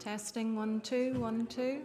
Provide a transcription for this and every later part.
Testing 1 2 1 2.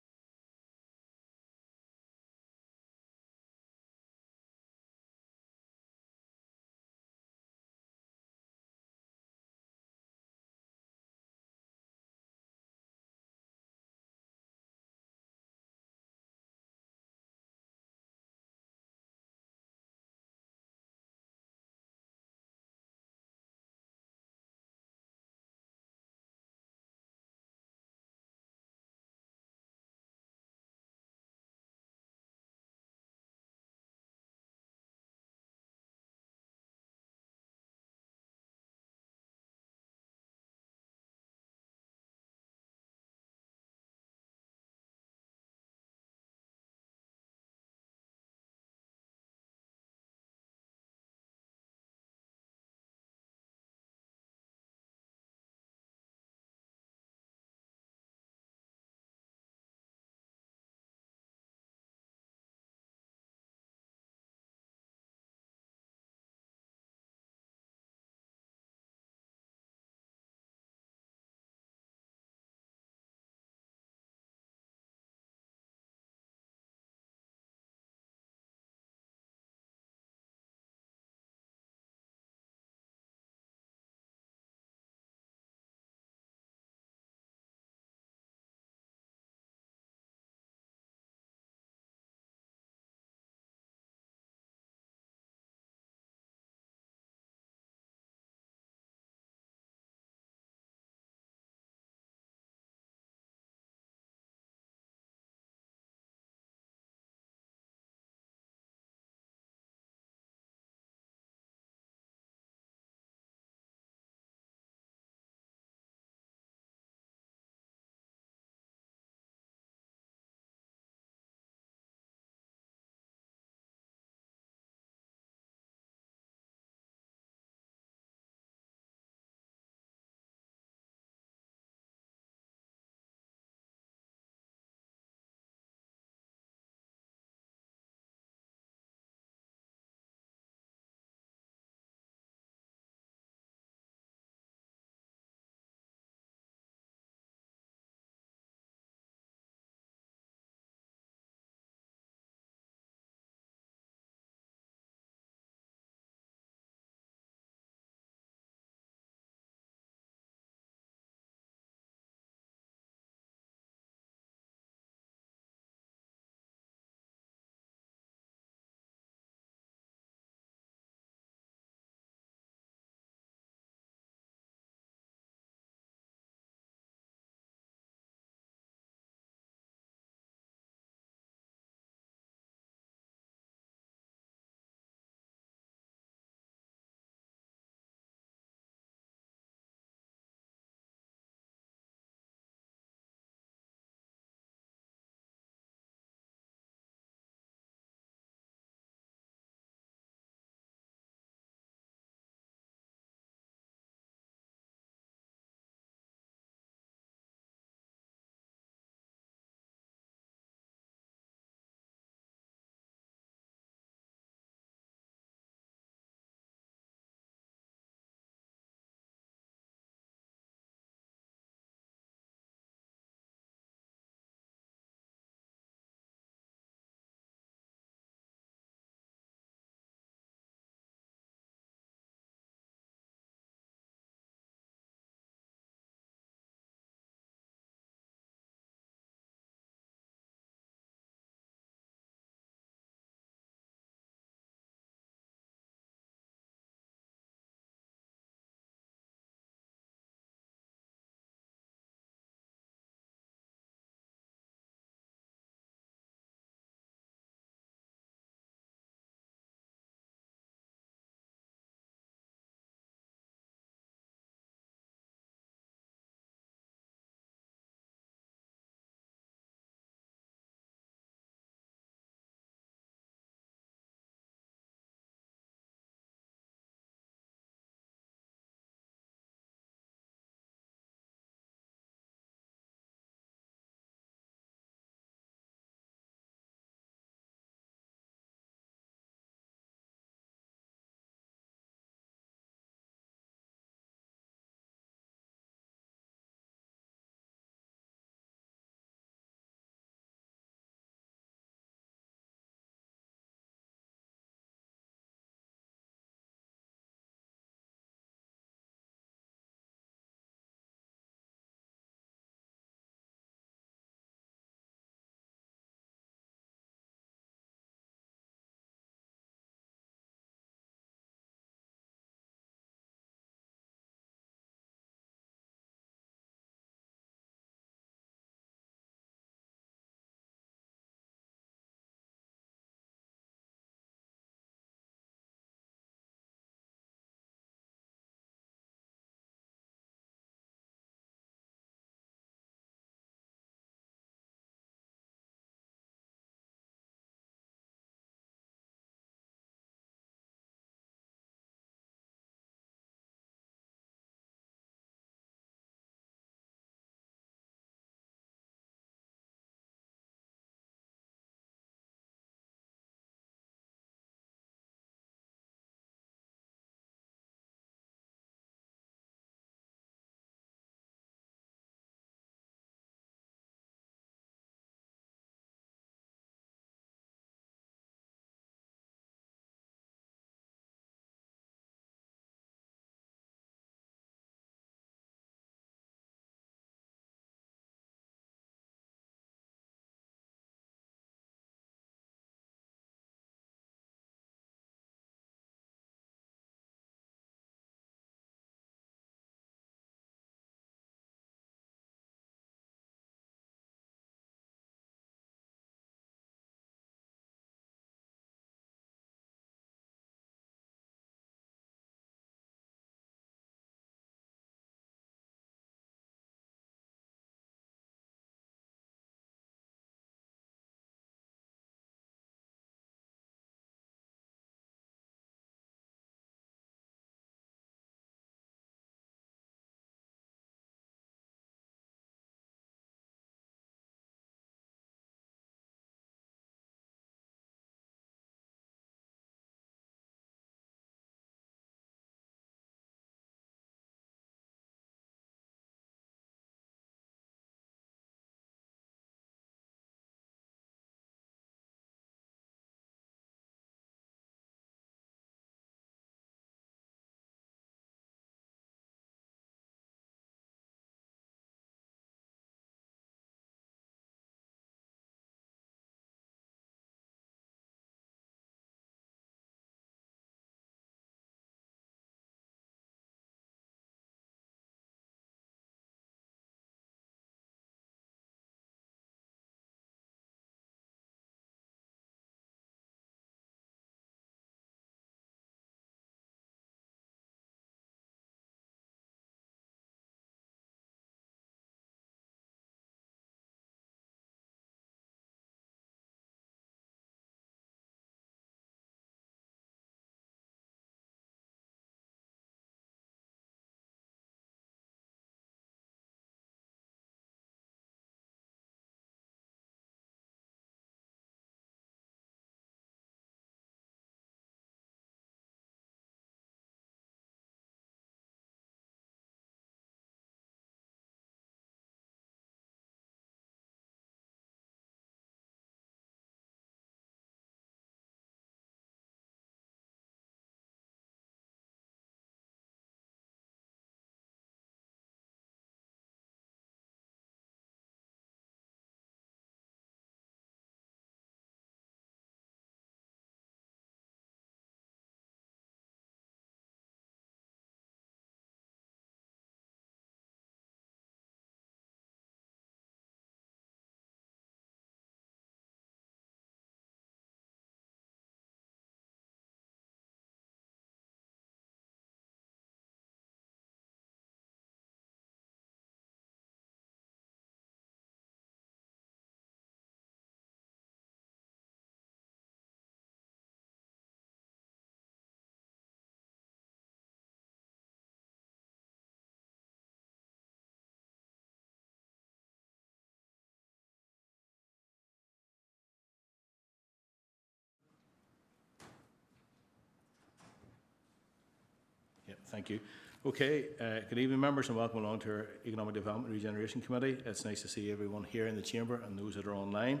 Thank you. Okay, good evening members and welcome along to our Economic Development Regeneration Committee. It's nice to see everyone here in the chamber and those that are online.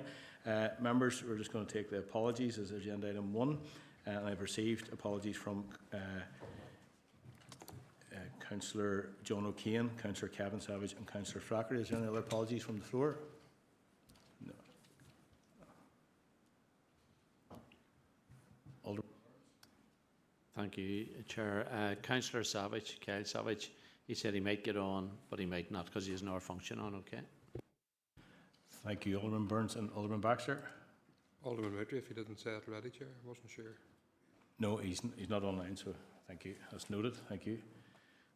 Members, we're just going to take the apologies as agenda item 1, and I've received apologies from Councillor John O'Kane, Councillor Kevin Savage and Councillor Flacker. Is there any other apologies from the floor? No. Alder. Thank you, Chair. Councillor Savage, Kyle Savage, he said he might get on, but he might not because he has no function on, okay? Thank you, Alderman Burns and Alderman Baxter. Alderman Ridley, if he didn't say it already, Chair, I wasn't sure. No, he's not online, so thank you. That's noted. Thank you.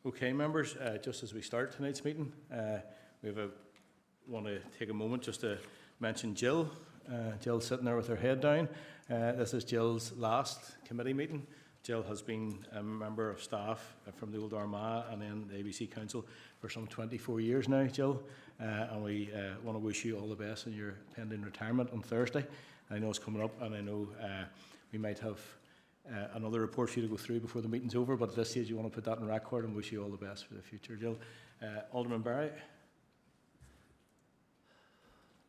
Okay, members, just as we start tonight's meeting, we want to take a moment just to mention Jill. Jill's sitting there with her head down. This is Jill's last committee meeting. Jill has been a member of staff from the old Armagh and then the ABC Council for some 24 years now, Jill. And we want to wish you all the best in your pending retirement on Thursday. I know it's coming up, and I know we might have another report for you to go through before the meeting's over, but at this stage you want to put that on record and wish you all the best for the future, Jill. Alderman Barry.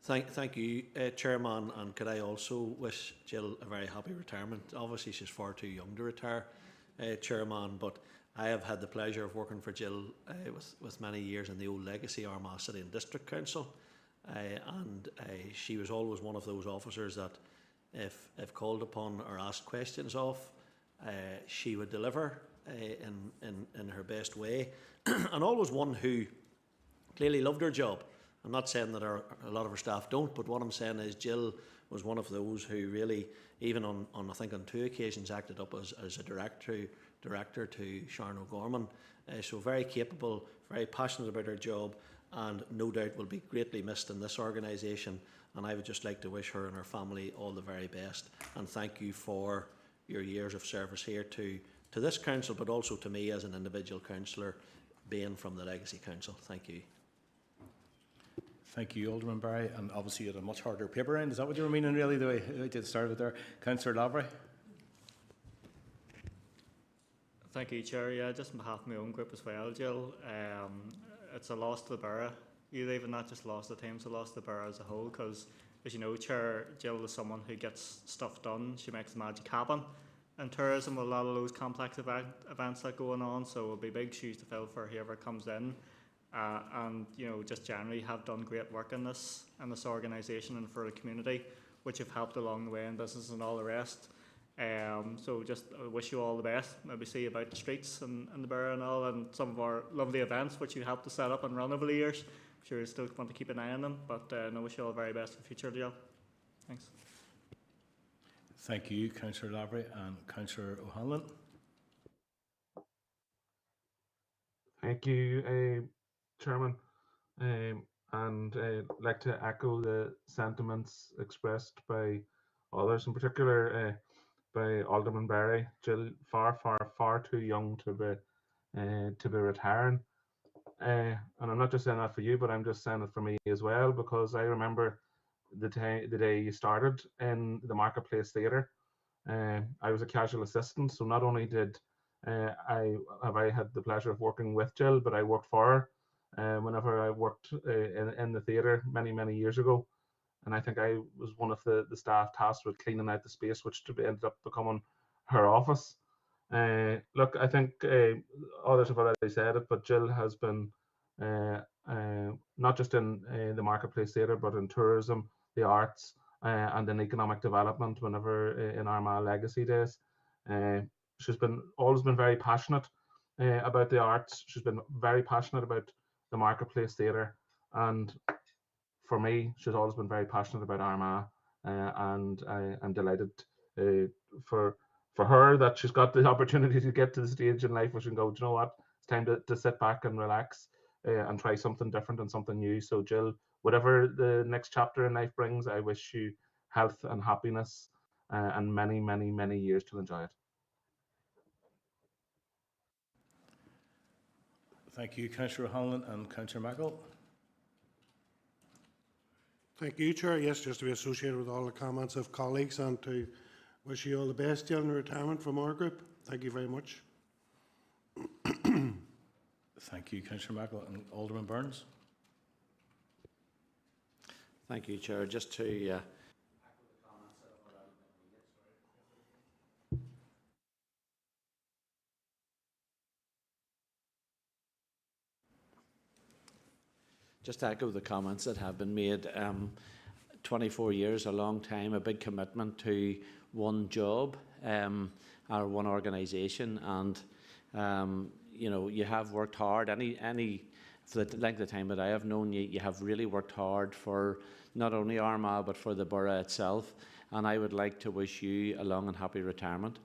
Thank you, Chairman, and could I also wish Jill a very happy retirement. Obviously she's far too young to retire, Chairman, but I have had the pleasure of working for Jill with many years in the old legacy Armagh City and District Council, and she was always one of those officers that if called upon or asked questions of, she would deliver in her best way, and always one who clearly loved her job. I'm not saying that a lot of our staff don't, but what I'm saying is Jill was one of those who really, even on I think on 2 occasions, acted up as a director to Sharon O'Gorman. So very capable, very passionate about her job, and no doubt will be greatly missed in this organisation. And I would just like to wish her and her family all the very best, and thank you for your years of service here to this council, but also to me as an individual councillor, being from the Legacy Council. Thank you. Thank you, Alderman Barry, and obviously you had a much harder paper round. Is that what you were meaning, really, the way I did start it there? Councillor Lavery. Thank you, Chair. Yeah, just on behalf of my own group as well, Jill. It's a loss to the borough. You even not just lost the team, it's a loss to the borough as a whole, because, as you know, Chair, Jill is someone who gets stuff done. She makes the magic happen in tourism with a lot of those complex events that are going on, so it'll be big shoes to fill for whoever comes in. And you know, just generally have done great work in this organisation and for the community, which have helped along the way in business and all the rest. So just wish you all the best. Maybe see you about the streets and the borough and all, and some of our lovely events which you helped to set up and run over the years. I'm sure you still want to keep an eye on them, but I wish you all the very best for the future, Jill. Thanks. Thank you, Councillor Lavery and Councillor O'Hanlon. Thank you, Chairman, and like to echo the sentiments expressed by others, in particular by Alderman Barry. Jill, far too young to be retiring, and I'm not just saying that for you, but I'm just saying it for me as well, because I remember the day you started in the Marketplace Theatre. I was a casual assistant, so not only did I had the pleasure of working with Jill, but I worked for her whenever I worked in the theatre many years ago, and I think I was one of the staff tasked with cleaning out the space, which ended up becoming her office. Look, I think others have already said it, but Jill has been not just in the Marketplace Theatre, but in tourism, the arts, and in economic development. Whenever in Armagh Legacy days, she's always been very passionate about the arts. She's been very passionate about the Marketplace Theatre, and for me, she's always been very passionate about Armagh, and I'm delighted for her that she's got the opportunity to get to the stage in life where she can go, do you know what, it's time to sit back and relax and try something different and something new. So Jill, whatever the next chapter in life brings, I wish you health and happiness and many years to enjoy it. Thank you, Councillor O'Hanlon and Councillor Mackle. Thank you, Chair. Yes, just to be associated with all the comments of colleagues and to wish you all the best, Jill, in retirement from our group. Thank you very much. Thank you, Councillor Mackle. And Alderman Burns? Thank you, Chair. Just to echo the comments that have been made. 24 years, a long time, a big commitment to one job or one organisation, and you know, you have worked hard. For the length of time that I have known you, you have really worked hard for not only Armagh but for the borough itself. And I would like to wish you a long and happy retirement.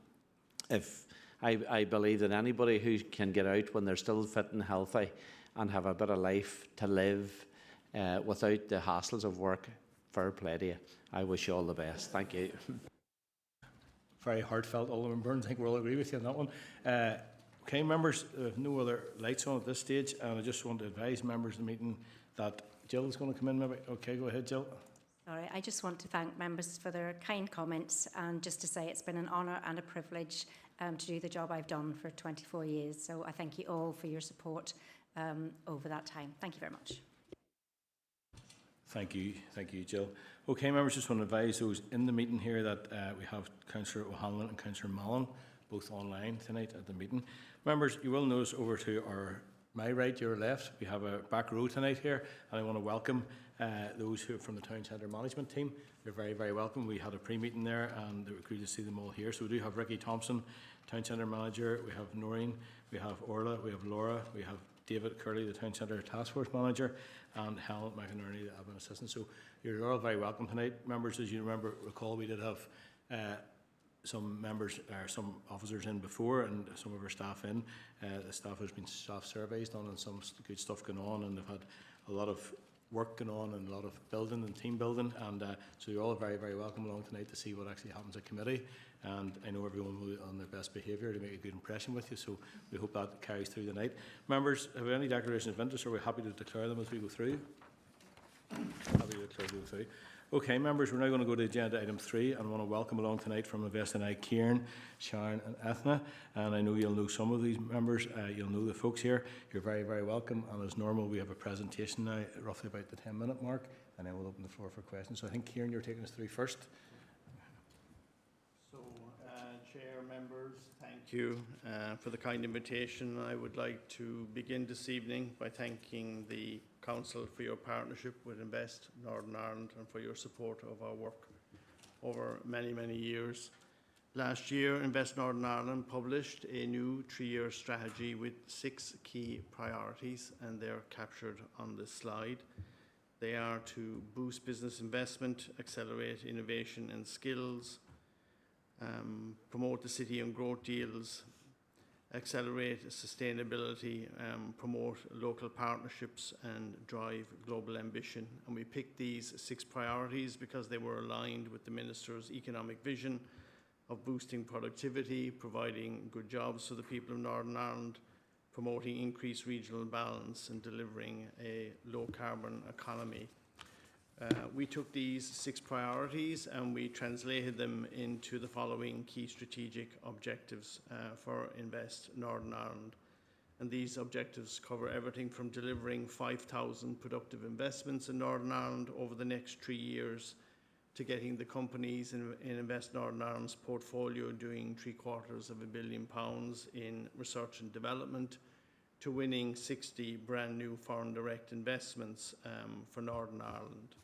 If I believe that anybody who can get out when they're still fit and healthy and have a bit of life to live without the hassles of work, fair play to you. I wish you all the best. Thank you. Very heartfelt, Alderman Burns. I think we'll all agree with you on that one. Okay, members, no other lights on at this stage, and I just want to advise members of the meeting that Jill is going to come in maybe. Okay, go ahead, Jill. Sorry, I just want to thank members for their kind comments, and just to say it's been an honour and a privilege to do the job I've done for 24 years. So I thank you all for your support over that time. Thank you very much. Thank you, Jill. Okay, members, just want to advise those in the meeting here that we have Councillor O'Hanlon and Councillor Mallon both online tonight at the meeting. Members, you will notice over to my right, your left, we have a back row tonight here, and I want to welcome those who are from the Town Centre Management team. They're very, very welcome. We had a pre-meeting there, and it was great to see them all here. So we do have Ricky Thompson, Town Centre Manager, we have Noreen, we have Orla, we have Laura, we have David Curley, the Town Centre Task Force Manager, and Helen McInerney, the Admin Assistant. So you're all very welcome tonight. Members, as you recall, we did have some members, some officers in before, and some of our staff in. The staff has been staff surveys done and some good stuff going on, and they've had a lot of work going on and a lot of building and team building, and so you're all very, very welcome along tonight to see what actually happens at committee. And I know everyone will be on their best behaviour to make a good impression with you, so we hope that carries through the night. Members, have we any declarations of interest, or are we happy to declare them as we go through? Happy to declare them through. Okay, members, we're now going to go to agenda item 3, and I want to welcome along tonight from Invest NI Kieran, Sharon and Ethna. And I know you'll know some of these members, you'll know the folks here. You're very, very welcome. And as normal, we have a presentation now, roughly about the 10-minute mark, and then we'll open the floor for questions. So I think, Kieran, you're taking us through first. So, Chair, members, thank you for the kind invitation. I would like to begin this evening by thanking the Council for your partnership with Invest Northern Ireland and for your support of our work over many, many years. Last year, Invest Northern Ireland published a new 3-year strategy with 6 key priorities, and they're captured on this slide. They are to boost business investment, accelerate innovation and skills, promote the city and growth deals, accelerate sustainability, promote local partnerships and drive global ambition. And we picked these 6 priorities because they were aligned with the Minister's economic vision of boosting productivity, providing good jobs for the people of Northern Ireland, promoting increased regional balance and delivering a low carbon economy. We took these 6 priorities and we translated them into the following key strategic objectives for Invest Northern Ireland. And these objectives cover everything from delivering 5,000 productive investments in Northern Ireland over the next 3 years to getting the companies in Invest Northern Ireland's portfolio doing £750 million in research and development, to winning 60 brand new foreign direct investments for Northern Ireland.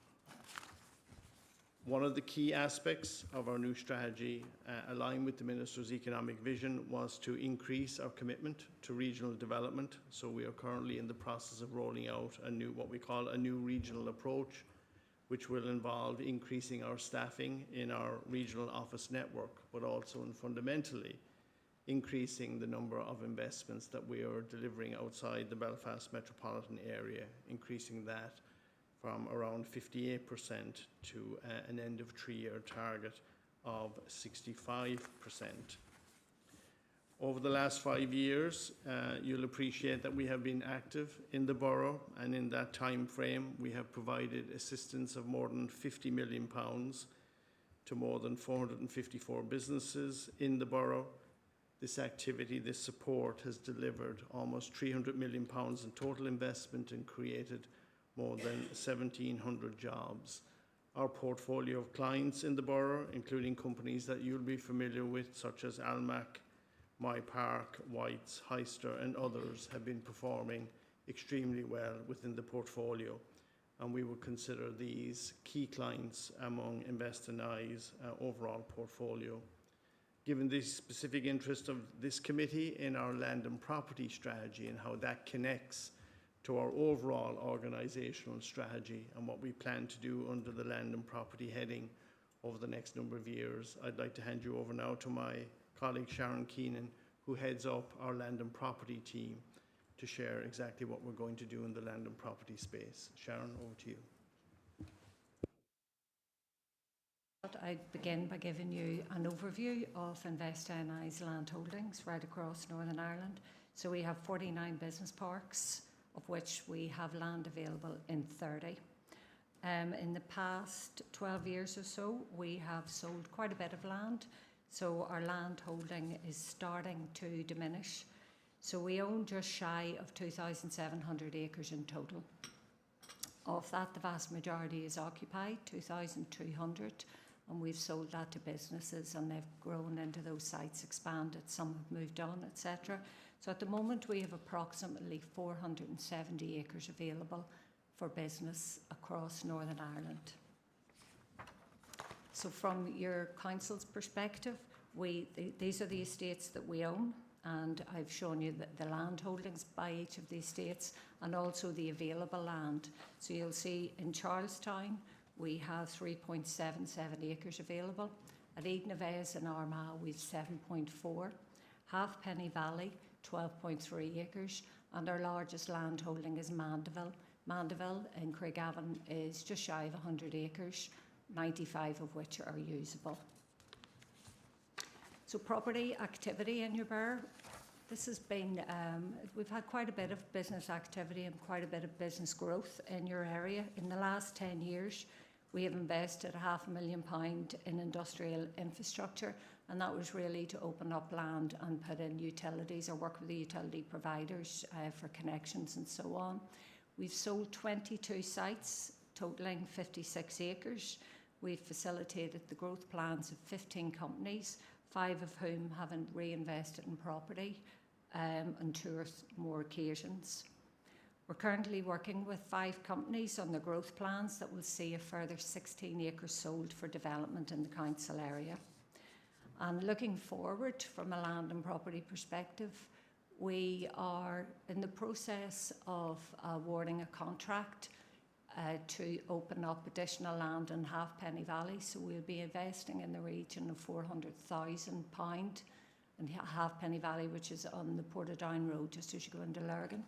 One of the key aspects of our new strategy, aligned with the Minister's economic vision, was to increase our commitment to regional development. So we are currently in the process of rolling out what we call a new regional approach, which will involve increasing our staffing in our regional office network, but also and fundamentally increasing the number of investments that we are delivering outside the Belfast metropolitan area, increasing that from around 58% to an end of 3-year target of 65%. Over the last 5 years, you'll appreciate that we have been active in the borough, and in that time frame we have provided assistance of more than £50 million to more than 454 businesses in the borough, This activity, this support has delivered almost £300 million in total investment and created more than 1,700 jobs. Our portfolio of clients in the borough, including companies that you'll be familiar with, such as Armagh, My Park, White's, Heister and others, have been performing extremely well within the portfolio, and we would consider these key clients among Invest in I's overall portfolio. Given the specific interest of this committee in our land and property strategy and how that connects to our overall organisational strategy and what we plan to do under the land and property heading over the next number of years, I'd like to hand you over now to my colleague Sharon Keenan, who heads up our land and property team, to share exactly what we're going to do in the land and property space. Sharon, over to you. I'd begin by giving you an overview of Invest NI's land holdings right across Northern Ireland. So we have 49 business parks, of which we have land available in 30. In the past 12 years or so, we have sold quite a bit of land, so our land holding is starting to diminish. So we own just shy of 2,700 acres in total. Of that, the vast majority is occupied, 2,200, and we've sold that to businesses and they've grown into those sites, expanded, some have moved on, etc. So at the moment we have approximately 470 acres available for business across Northern Ireland. So from your council's perspective, these are the estates that we own, and I've shown you the land holdings by each of the estates and also the available land. So you'll see in Charlestown we have 3.77 acres available. At Edenavez in Armagh we've 7.4. Halfpenny Valley 12.3 acres, and our largest land holding is Mandeville. Mandeville in Craigavon is just shy of 100 acres, 95 of which are usable. So property activity in your borough. This has been, we've had quite a bit of business activity and quite a bit of business growth in your area. In the last 10 years, we have invested £500,000 in industrial infrastructure, and that was really to open up land and put in utilities or work with the utility providers for connections and so on. We've sold 22 sites, totaling 56 acres. We've facilitated the growth plans of 15 companies, 5 of whom haven't reinvested in property on 2 or more occasions. We're currently working with 5 companies on the growth plans that will see a further 16 acres sold for development in the council area. And looking forward from a land and property perspective, we are in the process of awarding a contract to open up additional land in Halfpenny Valley. So we'll be investing in the region of £400,000 in Halfpenny Valley, which is on the Portadown Road, just as you go into Lurgan.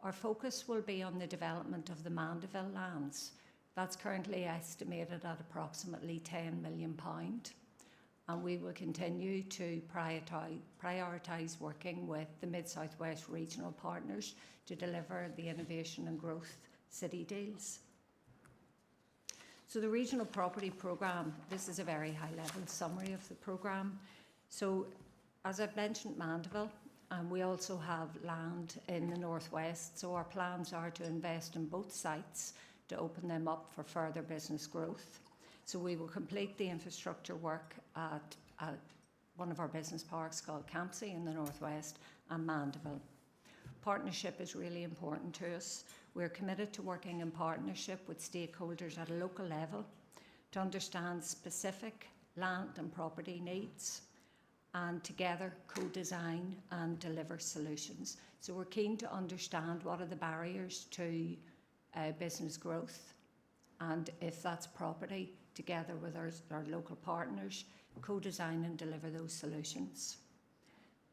Our focus will be on the development of the Mandeville lands. That's currently estimated at approximately £10 million. And we will continue to prioritise working with the Mid-South West regional partners to deliver the innovation and growth city deals. So the regional property programme, this is a very high-level summary of the programme. So as I've mentioned, Mandeville, and we also have land in the northwest, so our plans are to invest in both sites to open them up for further business growth. So we will complete the infrastructure work at one of our business parks called Campsie in the northwest and Mandeville. Partnership is really important to us. We're committed to working in partnership with stakeholders at a local level to understand specific land and property needs, and together co-design and deliver solutions. So we're keen to understand what are the barriers to business growth, and if that's property, together with our local partners, co-design and deliver those solutions.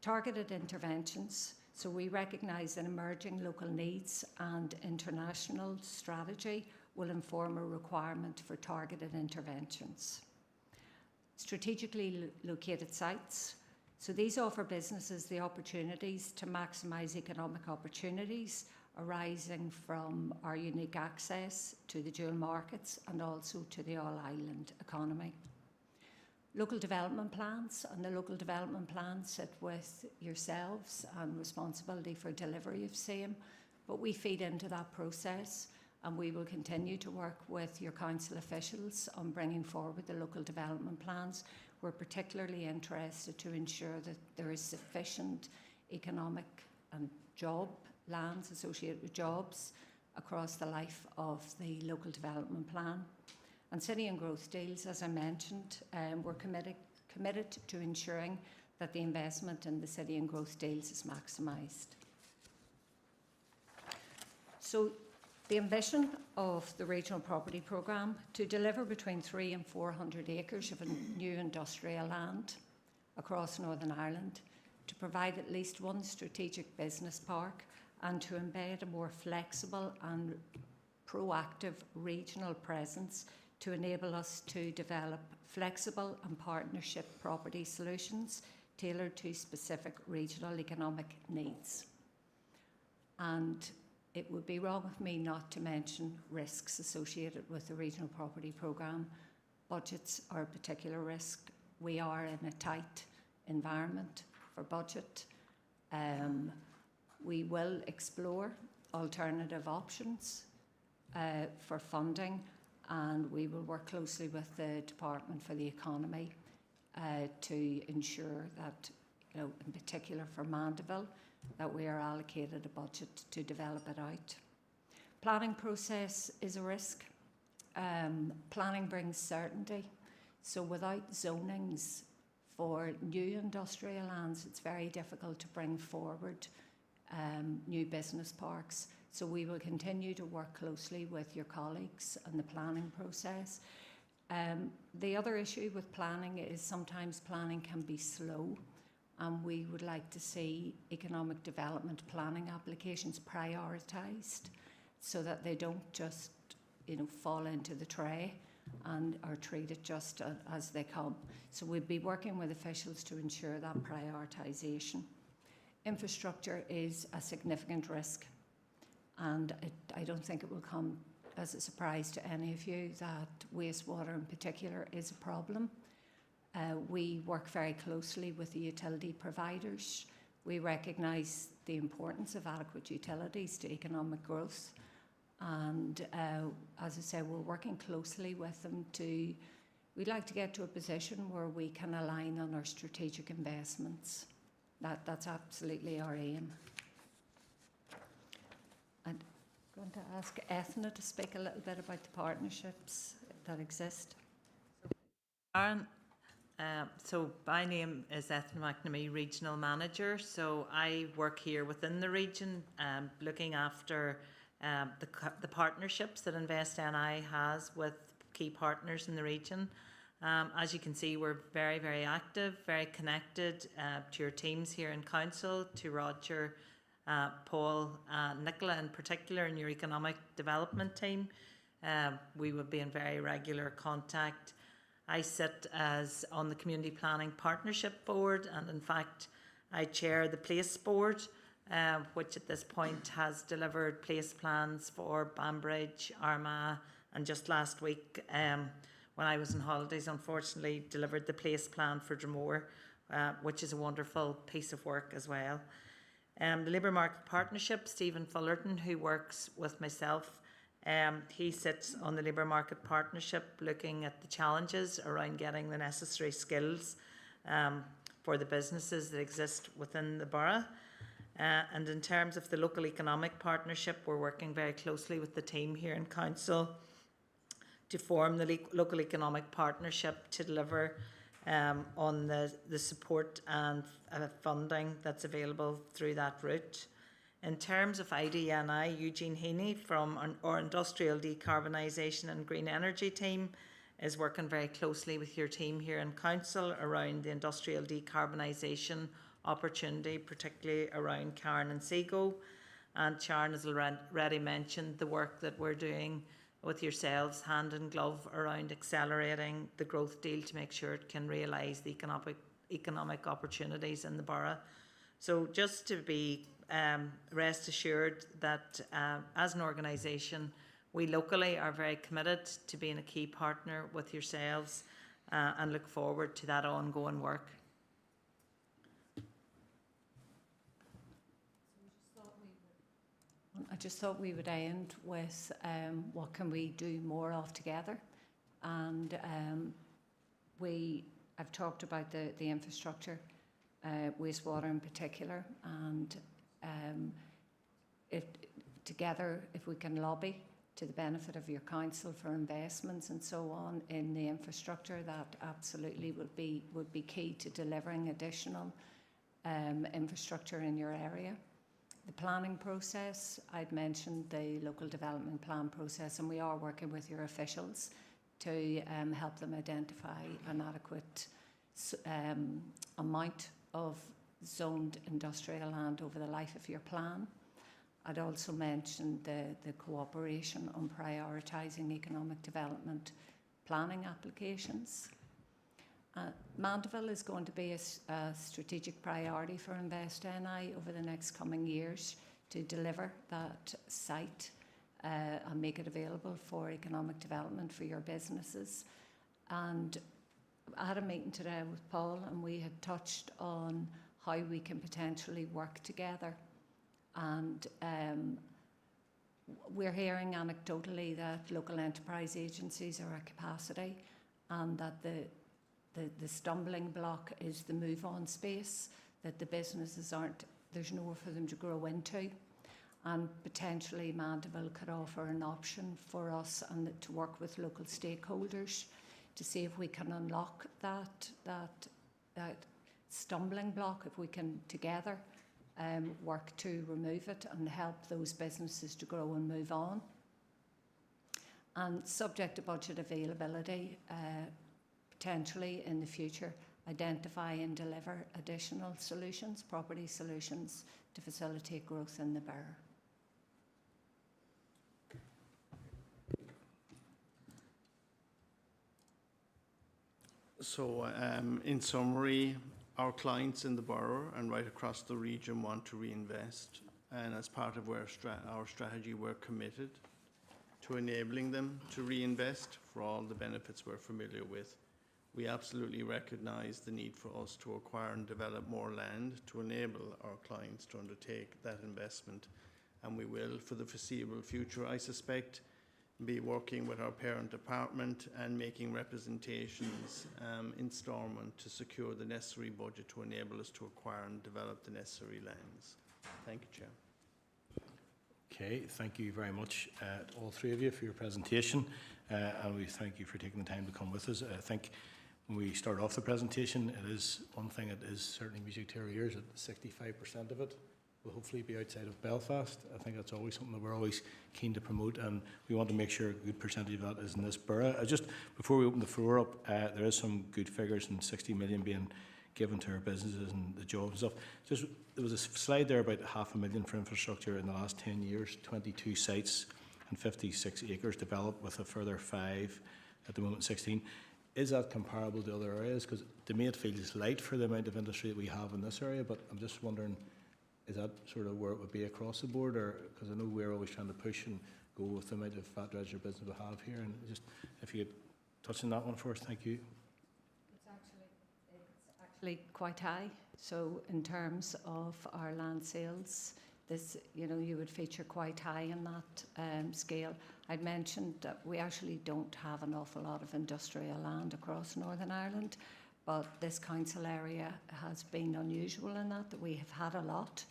Targeted interventions. So we recognise that emerging local needs and international strategy will inform a requirement for targeted interventions. Strategically located sites. So these offer businesses the opportunities to maximise economic opportunities arising from our unique access to the dual markets and also to the all-island economy. local development plans, and the local development plans sit with yourselves and responsibility for delivery of same. But we feed into that process, and we will continue to work with your council officials on bringing forward the local development plans. We're particularly interested to ensure that there is sufficient economic and job lands associated with jobs across the life of the local development plan. And city and growth deals, as I mentioned, we're committed to ensuring that the investment in the city and growth deals is maximised. So the ambition of the Regional Property Programme to deliver between 300 and 400 acres of new industrial land across Northern Ireland, to provide at least one strategic business park, and to embed a more flexible and proactive regional presence to enable us to develop flexible and partnership property solutions tailored to specific regional economic needs. And it would be wrong of me not to mention risks associated with the Regional Property Programme. Budgets are a particular risk. We are in a tight environment for budget. We will explore alternative options for funding, and we will work closely with the Department for the Economy to ensure that, in particular for Mandeville, that we are allocated a budget to develop it out. Planning process is a risk. Planning brings certainty. So without zonings for new industrial lands, it's very difficult to bring forward new business parks. So we will continue to work closely with your colleagues on the planning process. The other issue with planning is sometimes planning can be slow, and we would like to see economic development planning applications prioritised so that they don't just fall into the tray and are treated just as they come. So we'll be working with officials to ensure that prioritisation. Infrastructure is a significant risk, and I don't think it will come as a surprise to any of you that wastewater in particular is a problem. We work very closely with the utility providers. We recognise the importance of adequate utilities to economic growth, and as I say, we're working closely with them we'd like to get to a position where we can align on our strategic investments. That's absolutely our aim. I'm going to ask Ethna to speak a little bit about the partnerships that exist. Aaron, so my name is Ethna McNamee, Regional Manager. So I work here within the region, looking after the partnerships that Invest NI has with key partners in the region. As you can see, we're very, very active, very connected to your teams here in Council, to Roger, Paul, Nicola in particular, and your economic development team. We will be in very regular contact. I sit on the Community Planning Partnership Board, and in fact I chair the Place Board, which at this point has delivered place plans for Banbridge, Armagh, and just last week, when I was on holidays, unfortunately delivered the place plan for Dromore, which is a wonderful piece of work as well. The Labour Market Partnership, Stephen Fullerton, who works with myself, he sits on the Labour Market Partnership looking at the challenges around getting the necessary skills for the businesses that exist within the borough. And in terms of the Local Economic Partnership, we're working very closely with the team here in Council to form the Local Economic Partnership to deliver on the support and funding that's available through that route. In terms of IDNI, Eugene Heaney from our Industrial Decarbonisation and Green Energy team is working very closely with your team here in Council around the industrial decarbonisation opportunity, particularly around Cairn and Seago. And Sharon has already mentioned the work that we're doing with yourselves hand in glove around accelerating the growth deal to make sure it can realise the economic opportunities in the borough. So just to be rest assured that as an organisation, we locally are very committed to being a key partner with yourselves and look forward to that ongoing work. I just thought we would end with what can we do more of together, and I've talked about the infrastructure, wastewater in particular, and together if we can lobby to the benefit of your council for investments and so on in the infrastructure, that absolutely would be key to delivering additional infrastructure in your area. The planning process, I'd mentioned the local development plan process, and we are working with your officials to help them identify an adequate amount of zoned industrial land over the life of your plan. I'd also mentioned the cooperation on prioritising economic development planning applications. Mandeville is going to be a strategic priority for Invest NI over the next coming years to deliver that site and make it available for economic development for your businesses. And I had a meeting today with Paul, and we had touched on how we can potentially work together. And we're hearing anecdotally that local enterprise agencies are at capacity, and that the stumbling block is the move-on space, that the businesses there's nowhere for them to grow into. And potentially Mandeville could offer an option for us and to work with local stakeholders to see if we can unlock that stumbling block, if we can together work to remove it and help those businesses to grow and move on. And subject to budget availability, potentially in the future, identify and deliver additional solutions, property solutions, to facilitate growth in the borough. So, in summary, our clients in the borough and right across the region want to reinvest, and as part of our strategy, we're committed to enabling them to reinvest for all the benefits we're familiar with. We absolutely recognise the need for us to acquire and develop more land to enable our clients to undertake that investment, and we will, for the foreseeable future, I suspect, be working with our parent department and making representations in Stormont to secure the necessary budget to enable us to acquire and develop the necessary lands. Thank you, Chair. Okay, thank you very much, all three of you, for your presentation, and we thank you for taking the time to come with us. I think when we start off the presentation, it is one thing that is certainly music to our ears, that 65% of it will hopefully be outside of Belfast. I think that's always something that we're always keen to promote, and we want to make sure a good percentage of that is in this borough. Just before we open the floor up, there is some good figures, and 60 million being given to our businesses and the jobs and stuff. There was a slide there about $500,000 for infrastructure in the last 10 years, 22 sites and 56 acres developed, with a further 5 at the moment, 16. Is that comparable to other areas? Because to me it feels light for the amount of industry that we have in this area, but I'm just wondering, is that sort of where it would be across the board? Or because I know we're always trying to push and go with the amount of fat register business we have here, and just if you could touch on that one for us, thank you. It's actually quite high. So in terms of our land sales, this, you would feature quite high in that scale. I'd mentioned that we actually don't have an awful lot of industrial land across Northern Ireland, but this council area has been unusual in that we have had a lot.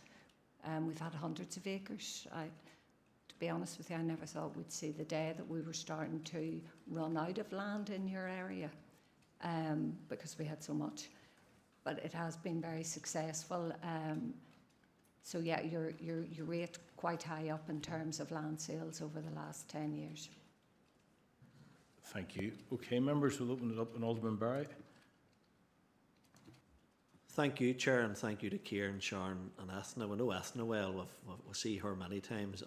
We've had hundreds of acres. To be honest with you, I never thought we'd see the day that we were starting to run out of land in your area because we had so much. But it has been very successful. So yeah, your rate quite high up in terms of land sales over the last 10 years. Thank you. Okay, members, we'll open it up in Alderman Barry. Thank you, Chair, and thank you to Kieran, Sharon and Ethna. We know Ethna well. We see her many times,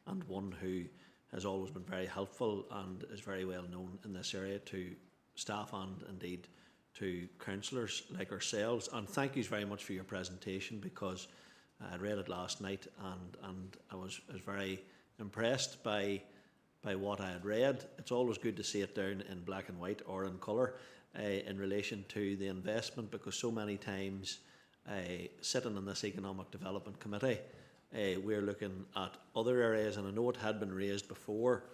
and one who has always been very helpful and is very well known in this area to staff and indeed to councillors like ourselves. And thank you very much for your presentation, because I read it last night and I was very impressed by what I had read. It's always good to see it down in black and white or in colour. in relation to the investment, because so many times sitting in this Economic Development Committee, we're looking at other areas, and I know it had been raised before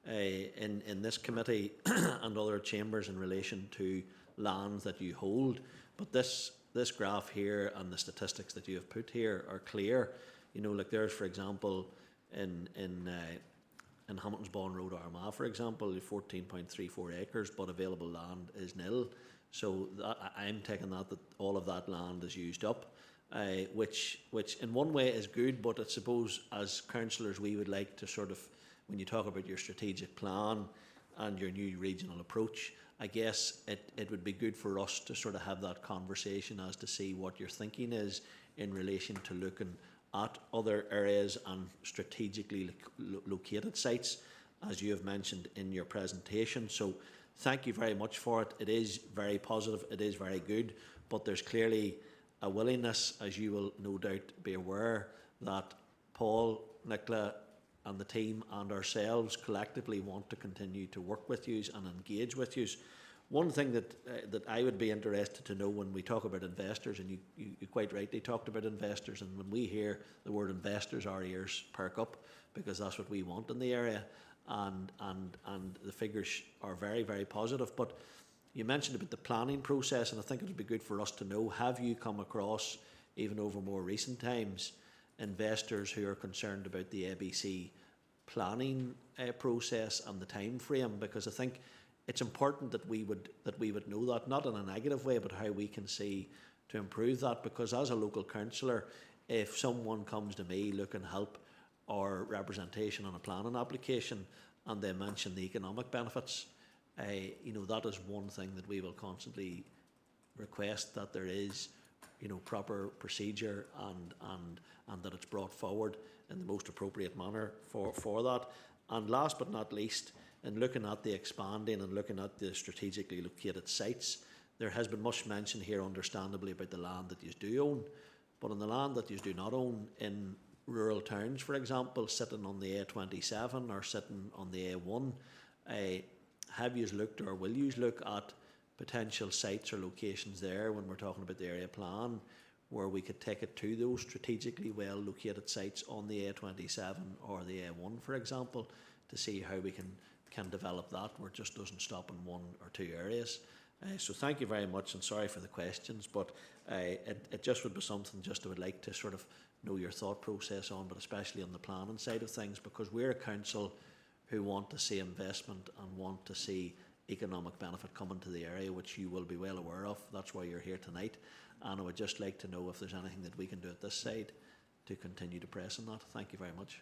in this committee and other chambers in relation to lands that you hold, but this graph here and the statistics that you have put here are clear. You know, like there's, for example, in Hamilton's Bond Road, Armagh, for example, 14.34 acres, but available land is nil. So I'm taking that all of that land is used up, which in one way is good, but I suppose as councillors we would like to sort of, when you talk about your strategic plan and your new regional approach, I guess it would be good for us to sort of have that conversation as to see what your thinking is in relation to looking at other areas and strategically located sites, as you have mentioned in your presentation. So thank you very much for it. It is very positive, it is very good, but there's clearly a willingness, as you will no doubt be aware, that Paul, Nicola and the team and ourselves collectively want to continue to work with you and engage with you. One thing that I would be interested to know when we talk about investors, and you quite rightly talked about investors, and when we hear the word investors, our ears perk up, because that's what we want in the area, and the figures are very, very positive. But you mentioned about the planning process, and I think it would be good for us to know, have you come across, even over more recent times, investors who are concerned about the ABC planning process and the time frame? Because I think it's important that we would know that, not in a negative way, but how we can see to improve that. Because as a local councillor, if someone comes to me looking help or representation on a planning application and they mention the economic benefits, you know, that is one thing that we will constantly request, that there is, you know, proper procedure and that it's brought forward in the most appropriate manner for that. And last but not least, in looking at the expanding and looking at the strategically located sites, there has been much mention here, understandably, about the land that you do own. But on the land that you do not own, in rural towns, for example, sitting on the A27 or sitting on the A1, have you looked, or will you look at potential sites or locations there when we're talking about the area plan, where we could take it to those strategically well located sites on the A27 or the A1, for example, to see how we can develop that where it just doesn't stop in one or two areas. So thank you very much, and sorry for the questions, but it just would be something just I would like to sort of know your thought process on, but especially on the planning side of things, because we're a council who want to see investment and want to see economic benefit coming to the area, which you will be well aware of. That's why you're here tonight, and I would just like to know if there's anything that we can do at this side to continue to press on that. Thank you very much.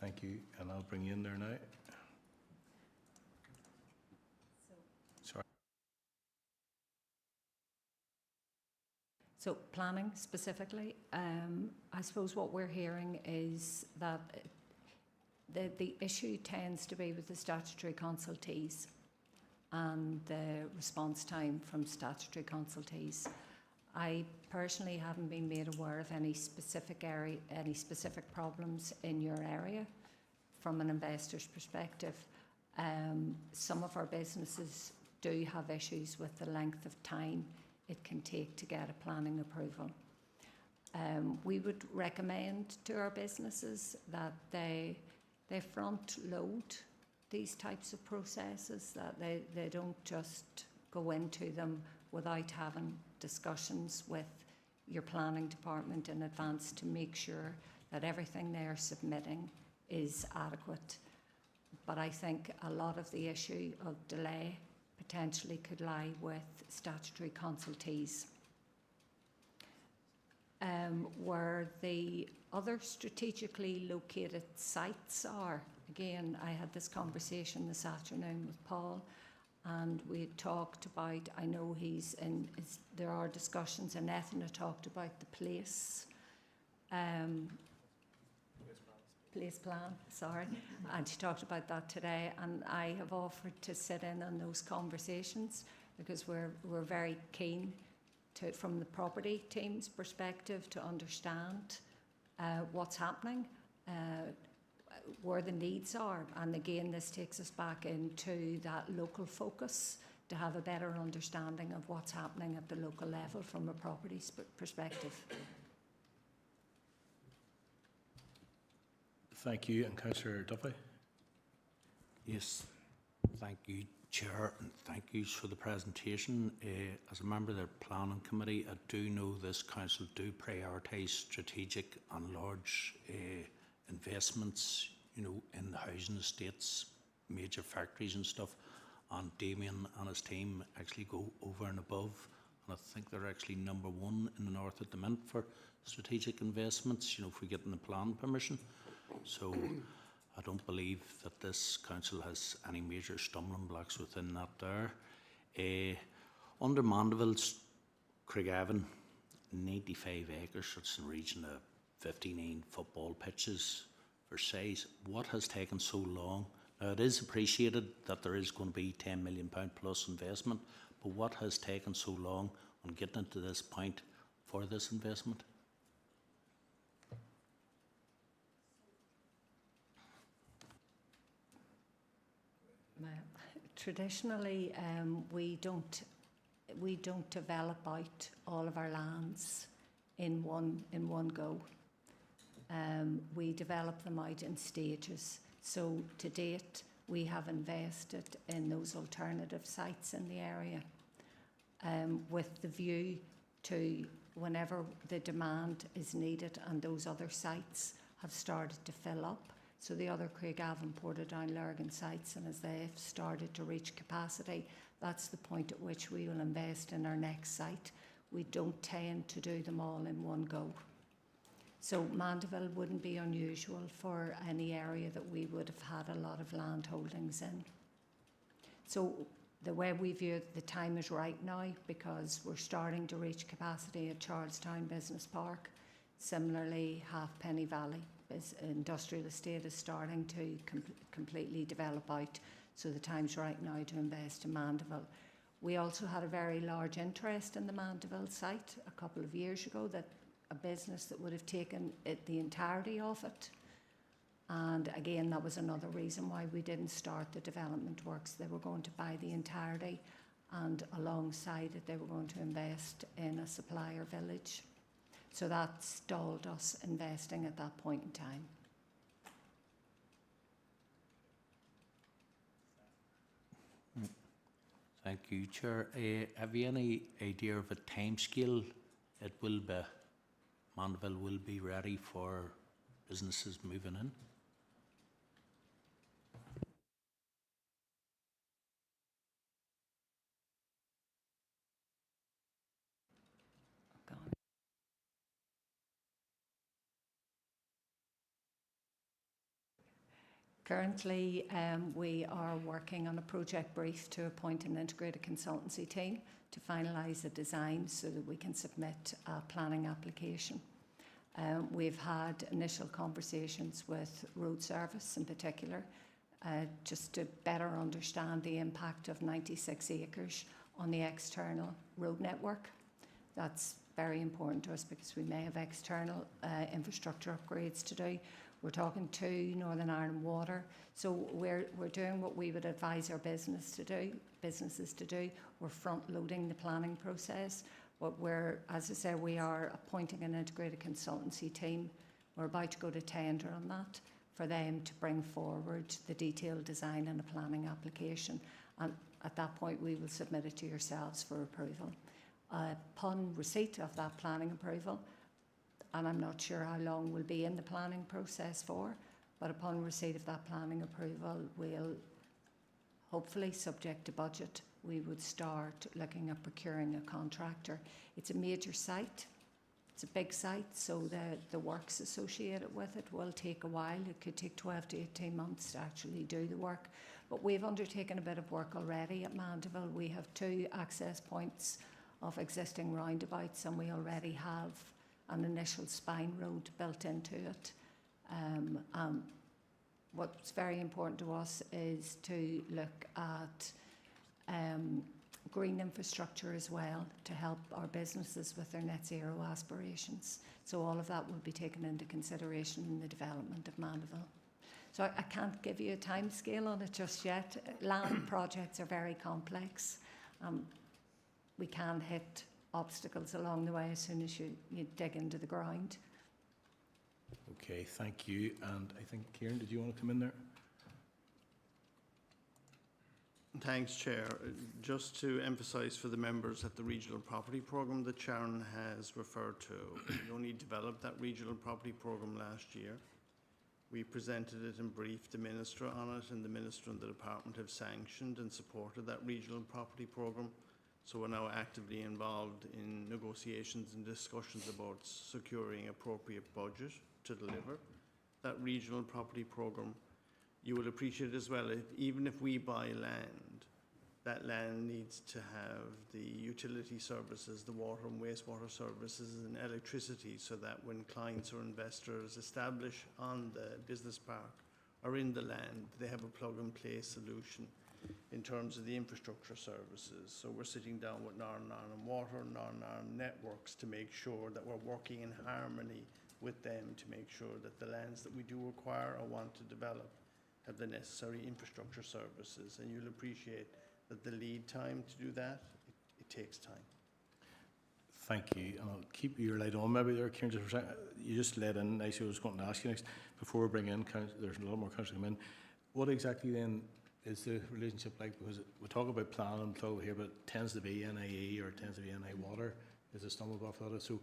Thank you, and I'll bring you in there now. Sorry. So planning specifically, I suppose what we're hearing is that the issue tends to be with the statutory consultees and the response time from statutory consultees. I personally haven't been made aware of any specific area, any specific problems in your area from an investor's perspective. Some of our businesses do have issues with the length of time it can take to get a planning approval. We would recommend to our businesses that they front load these types of processes, that they don't just go into them without having discussions with your planning department in advance to make sure that everything they're submitting is adequate. But I think a lot of the issue of delay potentially could lie with statutory consultees. Where the other strategically located sites are, again, I had this conversation this afternoon with Paul, and we had talked about, I know there are discussions, and Ethan had talked about the place plan, sorry, and she talked about that today, and I have offered to sit in on those conversations because we're very keen to, from the property team's perspective, to understand what's happening, where the needs are. And again, this takes us back into that local focus to have a better understanding of what's happening at the local level from a property perspective. Thank you. And Councillor Duffy. Yes, thank you, Chair, and thank you for the presentation. As a member of the Planning Committee, I do know this council do prioritise strategic and large investments, you know, in the housing estates, major factories and stuff. And Damien and his team actually go over and above. And I think they're actually #1 in the north at the minute for strategic investments, you know, for getting the plan permission. So I don't believe that this council has any major stumbling blocks within that there. Under Mandeville's Craigavon, 95 acres, it's in the region of 59 football pitches for size. What has taken so long? Now, it is appreciated that there is going to be £10 million plus investment, but what has taken so long on getting to this point for this investment? Traditionally, we don't develop out all of our lands in one go. We develop them out in stages. So to date, we have invested in those alternative sites in the area, with the view to whenever the demand is needed and those other sites have started to fill up. So the other Craigavon, Portadown, Lurgan sites, and as they've started to reach capacity, that's the point at which we will invest in our next site. We don't tend to do them all in one go. So Mandeville wouldn't be unusual for any area that we would have had a lot of land holdings in. So the way we view it, the time is right now because we're starting to reach capacity at Charlestown Business Park. Similarly, Halfpenny Valley industrial estate is starting to completely develop out, so the time's right now to invest in Mandeville. We also had a very large interest in the Mandeville site a couple of years ago, that a business that would have taken the entirety of it, and again that was another reason why we didn't start the development works. They were going to buy the entirety, and alongside it they were going to invest in a supplier village. So that stalled us investing at that point in time. Thank you, Chair. Have you any idea of a timescale it will be, Mandeville will be ready for businesses moving in? Currently, we are working on a project brief to appoint an integrated consultancy team to finalise a design so that we can submit a planning application. We've had initial conversations with road service in particular, just to better understand the impact of 96 acres on the external road network. That's very important to us because we may have external infrastructure upgrades to do. We're talking to Northern Ireland Water, so we're doing what we would advise our businesses to do. We're front-loading the planning process, but as I say, we are appointing an integrated consultancy team. We're about to go to tender on that for them to bring forward the detailed design and a planning application, and at that point we will submit it to yourselves for approval. Upon receipt of that planning approval, and I'm not sure how long we'll be in the planning process for, but upon receipt of that planning approval, we'll hopefully, subject to budget, we would start looking at procuring a contractor. It's a major site, it's a big site, so the works associated with it will take a while. It could take 12 to 18 months to actually do the work, but we've undertaken a bit of work already at Mandeville. We have 2 access points of existing roundabouts, and we already have an initial spine road built into it. What's very important to us is to look at green infrastructure as well to help our businesses with their net zero aspirations. So all of that will be taken into consideration in the development of Mandeville. So I can't give you a time scale on it just yet. Land projects are very complex. We can hit obstacles along the way as soon as you dig into the ground. Okay, thank you. And I think, Kieran, did you want to come in there? Thanks, Chair. Just to emphasise for the members that the regional property programme that Sharon has referred to, we only developed that regional property programme last year. We presented it and briefed the Minister on it, and the Minister and the Department have sanctioned and supported that regional property programme. So we're now actively involved in negotiations and discussions about securing appropriate budget to deliver that regional property programme. You will appreciate as well, even if we buy land, that land needs to have the utility services, the water and wastewater services and electricity, so that when clients or investors establish on the business park or in the land, they have a plug-and-play solution in terms of the infrastructure services. So we're sitting down with Northern Ireland Water and Northern Ireland Networks to make sure that we're working in harmony with them to make sure that the lands that we do acquire or want to develop have the necessary infrastructure services. And you'll appreciate that the lead time to do that, it takes time. Thank you. And I'll keep your light on maybe there, Kieran, just for a second. You just led in nicely. I was going to ask you next. Before we bring in, there's a lot more councillors come in. What exactly then is the relationship like? Because we talk about plan and flow here, but it tends to be NIE or it tends to be NI Water is a stumble block for that. So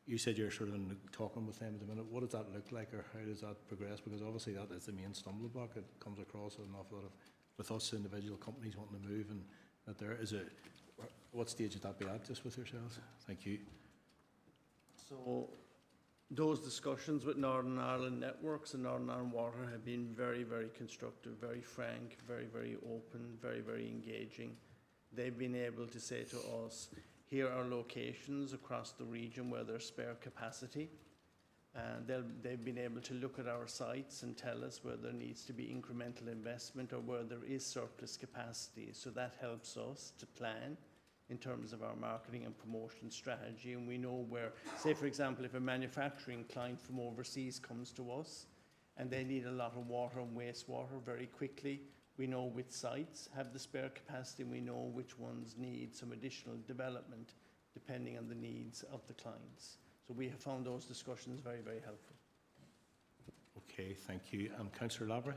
you said you're sort of talking with them at the minute. What does that look like, or how does that progress? Because obviously that is the main stumbling block. It comes across an awful lot of, with us individual companies wanting to move, and that there is a, what stage would that be at just with yourselves? Thank you. So those discussions with Northern Ireland Networks and Northern Ireland Water have been very, very constructive, very frank, very, very open, very, very engaging. They've been able to say to us, here are locations across the region where there's spare capacity. And they've been able to look at our sites and tell us where there needs to be incremental investment or where there is surplus capacity. So that helps us to plan in terms of our marketing and promotion strategy. And we know where, say for example, if a manufacturing client from overseas comes to us and they need a lot of water and wastewater very quickly, we know which sites have the spare capacity, and we know which ones need some additional development depending on the needs of the clients. So we have found those discussions very, very helpful. Okay, thank you. Councillor Labrie.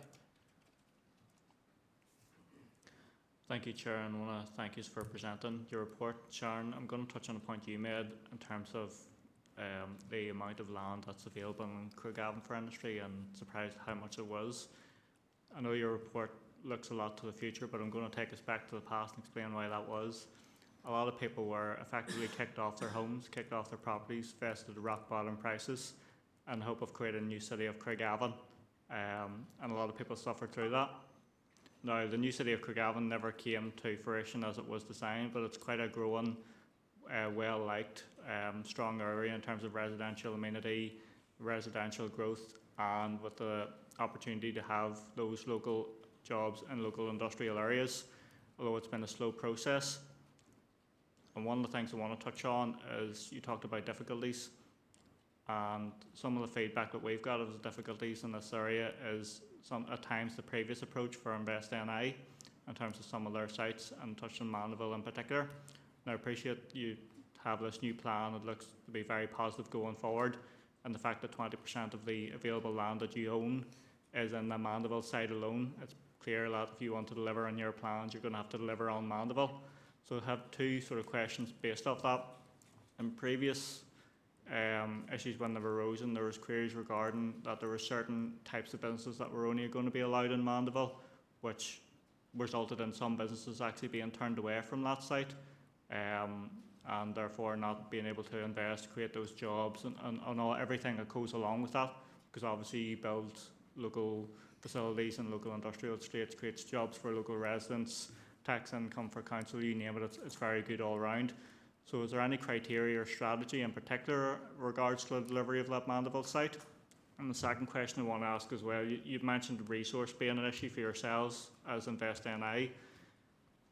Thank you, Chair, and I want to thank you for presenting your report. Sharon, I'm going to touch on a point you made in terms of the amount of land that's available in Craigavon for industry, and surprised how much it was. I know your report looks a lot to the future, but I'm going to take us back to the past and explain why that was. A lot of people were effectively kicked off their homes, kicked off their properties, faced with rock bottom prices in the hope of creating a new city of Craigavon. And a lot of people suffered through that. Now, the new city of Craigavon never came to fruition as it was designed, but it's quite a growing, well-liked, strong area in terms of residential amenity, residential growth, and with the opportunity to have those local jobs in local industrial areas, although it's been a slow process. And one of the things I want to touch on is you talked about difficulties, and some of the feedback that we've got of the difficulties in this area is at times the previous approach for Invest NI in terms of some of their sites, and touched on Mandeville in particular. Now I appreciate you have this new plan. It looks to be very positive going forward, and the fact that 20% of the available land that you own is in the Mandeville site alone. It's clear that if you want to deliver on your plans, you're going to have to deliver on Mandeville. So I have two sort of questions based off that. In previous issues when they were arisen, there was queries regarding that there were certain types of businesses that were only going to be allowed in Mandeville, which resulted in some businesses actually being turned away from that site, and therefore not being able to invest, create those jobs and all, everything that goes along with that, because obviously you build local facilities and local industrial estates, creates jobs for local residents, tax income for council, you name it, it's very good all round. So is there any criteria or strategy in particular regards to the delivery of that Mandeville site? And the second question I want to ask as well, you've mentioned resource being an issue for yourselves as Invest NI.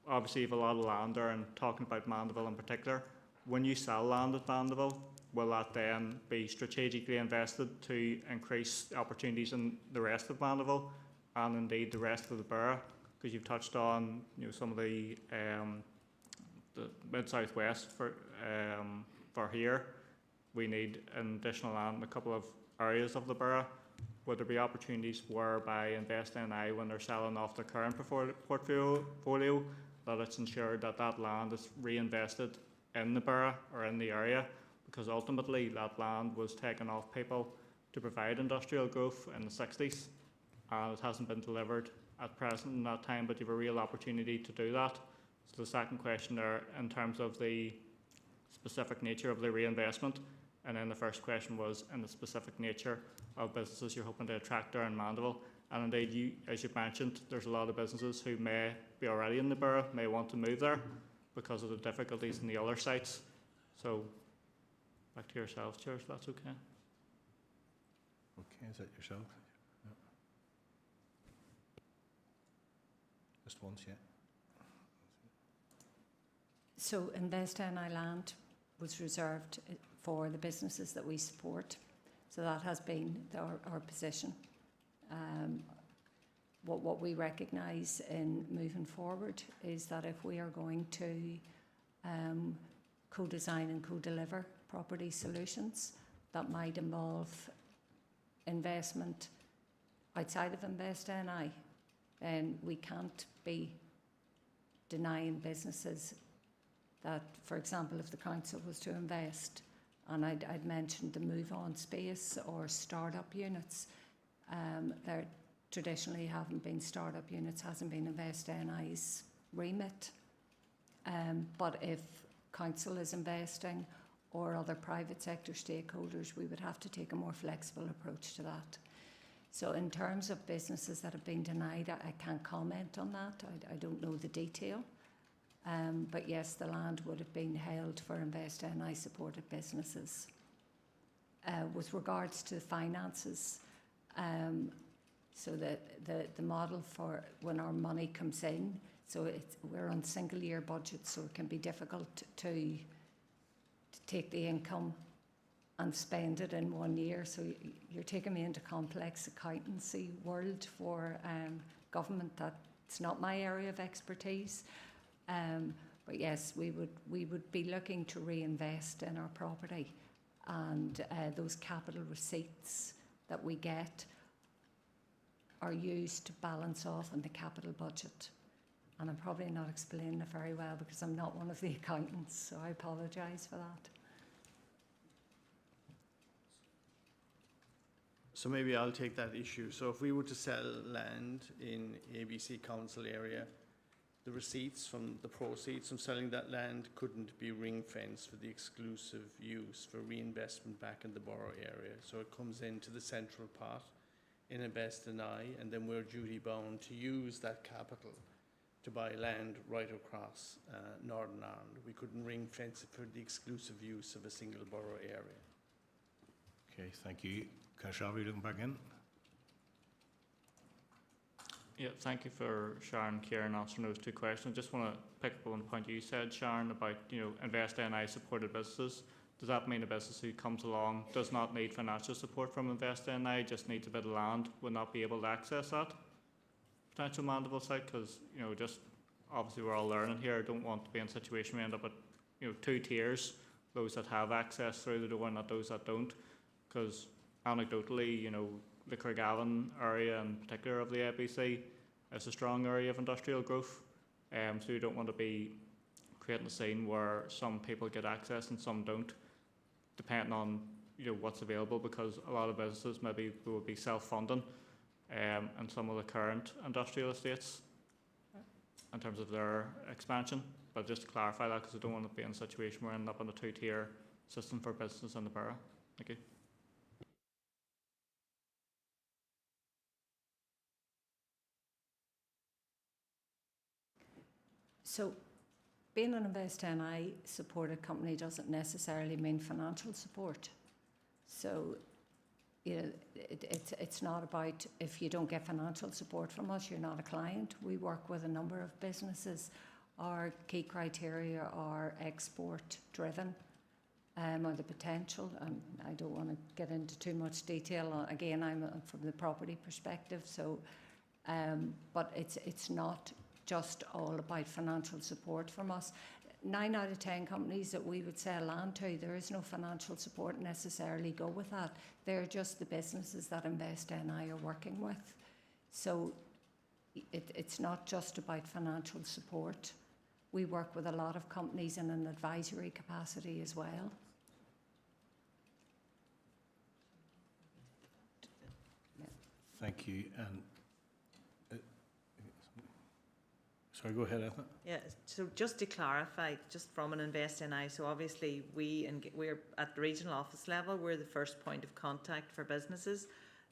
Obviously you have a lot of land there, and talking about Mandeville in particular, when you sell land at Mandeville, will that then be strategically invested to increase opportunities in the rest of Mandeville? and indeed the rest of the borough, because you've touched on some of the mid-south west for here. We need an additional land in a couple of areas of the borough. Would there be opportunities whereby Invest NI, when they're selling off their current portfolio, that it's ensured that that land is reinvested in the borough or in the area? Because ultimately that land was taken off people to provide industrial growth in the 60s, and it hasn't been delivered at present in that time, but you have a real opportunity to do that. So the second question there, in terms of the specific nature of the reinvestment, and then the first question was in the specific nature of businesses you're hoping to attract there in Mandeville. And indeed, as you've mentioned, there's a lot of businesses who may be already in the borough, may want to move there because of the difficulties in the other sites. So back to yourselves, Chair, if that's okay. Okay, is that yourself? Yeah. Just once, yeah. So Invest NI land was reserved for the businesses that we support. So that has been our position. What we recognise in moving forward is that if we are going to co-design and co-deliver property solutions, that might involve investment outside of Invest NI, then we can't be denying businesses that, for example, if the council was to invest, and I'd mentioned the move-on space or start-up units, there traditionally haven't been start-up units, hasn't been Invest NI's remit. But if council is investing or other private sector stakeholders, we would have to take a more flexible approach to that. So in terms of businesses that have been denied, I can't comment on that. I don't know the detail. But yes, the land would have been held for Invest NI supported businesses. With regards to finances, so the model for when our money comes in, so we're on single year budgets, so it can be difficult to take the income and spend it in 1 year. So you're taking me into complex accountancy world for government. That's not my area of expertise. But yes, we would be looking to reinvest in our property, and those capital receipts that we get are used to balance off on the capital budget. And I'm probably not explaining it very well because I'm not one of the accountants, so I apologise for that. So maybe I'll take that issue. So if we were to sell land in ABC Council area, the receipts from the proceeds from selling that land couldn't be ring fenced for the exclusive use for reinvestment back in the borough area. So it comes into the central pot in Invest NI, and then we're duty bound to use that capital to buy land right across Northern Ireland. We couldn't ring fence it for the exclusive use of a single borough area. Okay, thank you. Kashavi, looking back in. Yeah, thank you for Sharon, Kieran answering those two questions. I just want to pick up on the point you said, Sharon, about Invest NI supported businesses. Does that mean a business who comes along does not need financial support from Invest NI, just needs a bit of land, will not be able to access that potential Mandeville site? Because just obviously we're all learning here. I don't want to be in a situation where we end up at two tiers: those that have access through the door and not those that don't. Because anecdotally, the Craigavon area in particular of the ABC is a strong area of industrial growth. So you don't want to be creating a scene where some people get access and some don't, depending on what's available, because a lot of businesses maybe will be self-funding in some of the current industrial estates in terms of their expansion. But just to clarify that, because I don't want to be in a situation where we end up on a two-tier system for business in the borough. Thank you. So being an Invest NI supported company doesn't necessarily mean financial support. So it's not about, if you don't get financial support from us, you're not a client. We work with a number of businesses. Our key criteria are export driven, or the potential. And I don't want to get into too much detail. Again, I'm from the property perspective, so but it's not just all about financial support from us. 9 out of 10 companies that we would sell land to, there is no financial support necessarily go with that. They're just the businesses that Invest NI are working with. So it's not just about financial support. We work with a lot of companies in an advisory capacity as well. Thank you. And sorry, go ahead, Ethna. Yeah, so just to clarify, just from an Invest NI, so obviously we're at the regional office level, we're the first point of contact for businesses.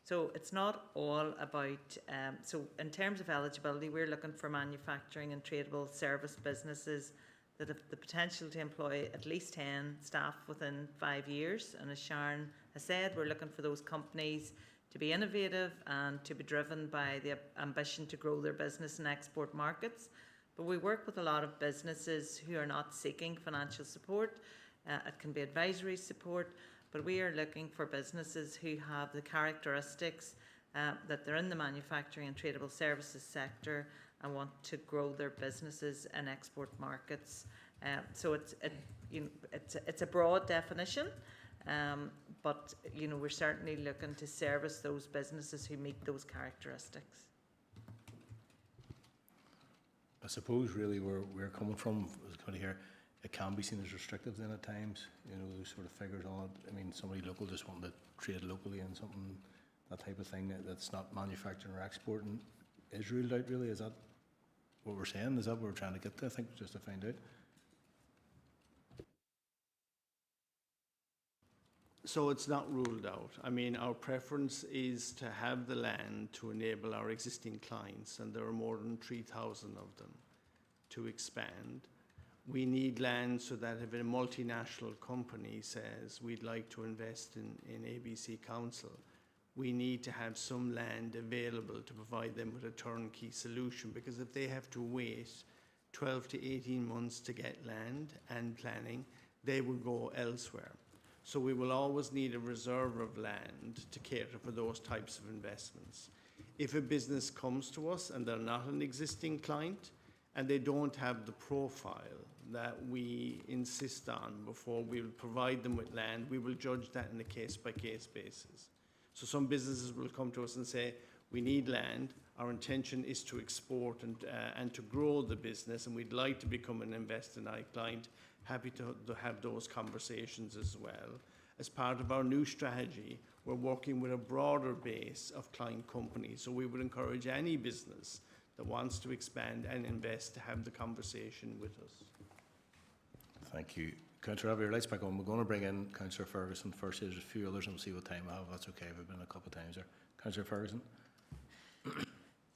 So it's not all about, so in terms of eligibility, we're looking for manufacturing and tradable service businesses that have the potential to employ at least 10 staff within 5 years. And as Sharon has said, we're looking for those companies to be innovative and to be driven by the ambition to grow their business in export markets. But we work with a lot of businesses who are not seeking financial support. It can be advisory support, but we are looking for businesses who have the characteristics that they're in the manufacturing and tradable services sector and want to grow their businesses in export markets. So it's a broad definition. But we're certainly looking to service those businesses who meet those characteristics. I suppose really where we're coming from is kind of here, it can be seen as restrictive then at times, those sort of figures on it. I mean, somebody local just wanting to trade locally and something, that type of thing that's not manufacturing or exporting is ruled out really. Is that what we're saying? Is that what we're trying to get to, I think, just to find out? So it's not ruled out. I mean, our preference is to have the land to enable our existing clients, and there are more than 3,000 of them, to expand. We need land so that if a multinational company says we'd like to invest in ABC Council, we need to have some land available to provide them with a turnkey solution, because if they have to wait 12 to 18 months to get land and planning, they will go elsewhere. So we will always need a reserve of land to cater for those types of investments. If a business comes to us and they're not an existing client and they don't have the profile that we insist on before we will provide them with land, we will judge that on a case-by-case basis. So some businesses will come to us and say, we need land, our intention is to export and to grow the business, and we'd like to become an Invest NI client. Happy to have those conversations as well. As part of our new strategy, we're working with a broader base of client companies, so we would encourage any business that wants to expand and invest to have the conversation with us. Thank you. Councillor, have your lights back on. We're going to bring in Councillor Ferguson first. There's a few others and we'll see what time I have. That's okay. We've been a couple of times there. Councillor Ferguson.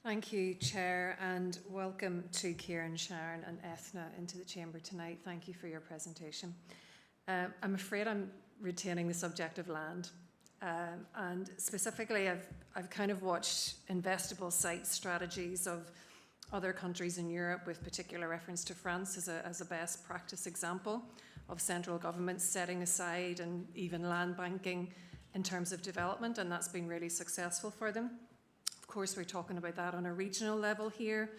Thank you, Chair, and welcome to Kieran, Sharon and Ethna into the Chamber tonight. Thank you for your presentation. I'm afraid I'm retaining the subject of land. And specifically, I've kind of watched investable site strategies of other countries in Europe, with particular reference to France as a best practice example of central governments setting aside and even land banking in terms of development, and that's been really successful for them. Of course, we're talking about that on a regional level here.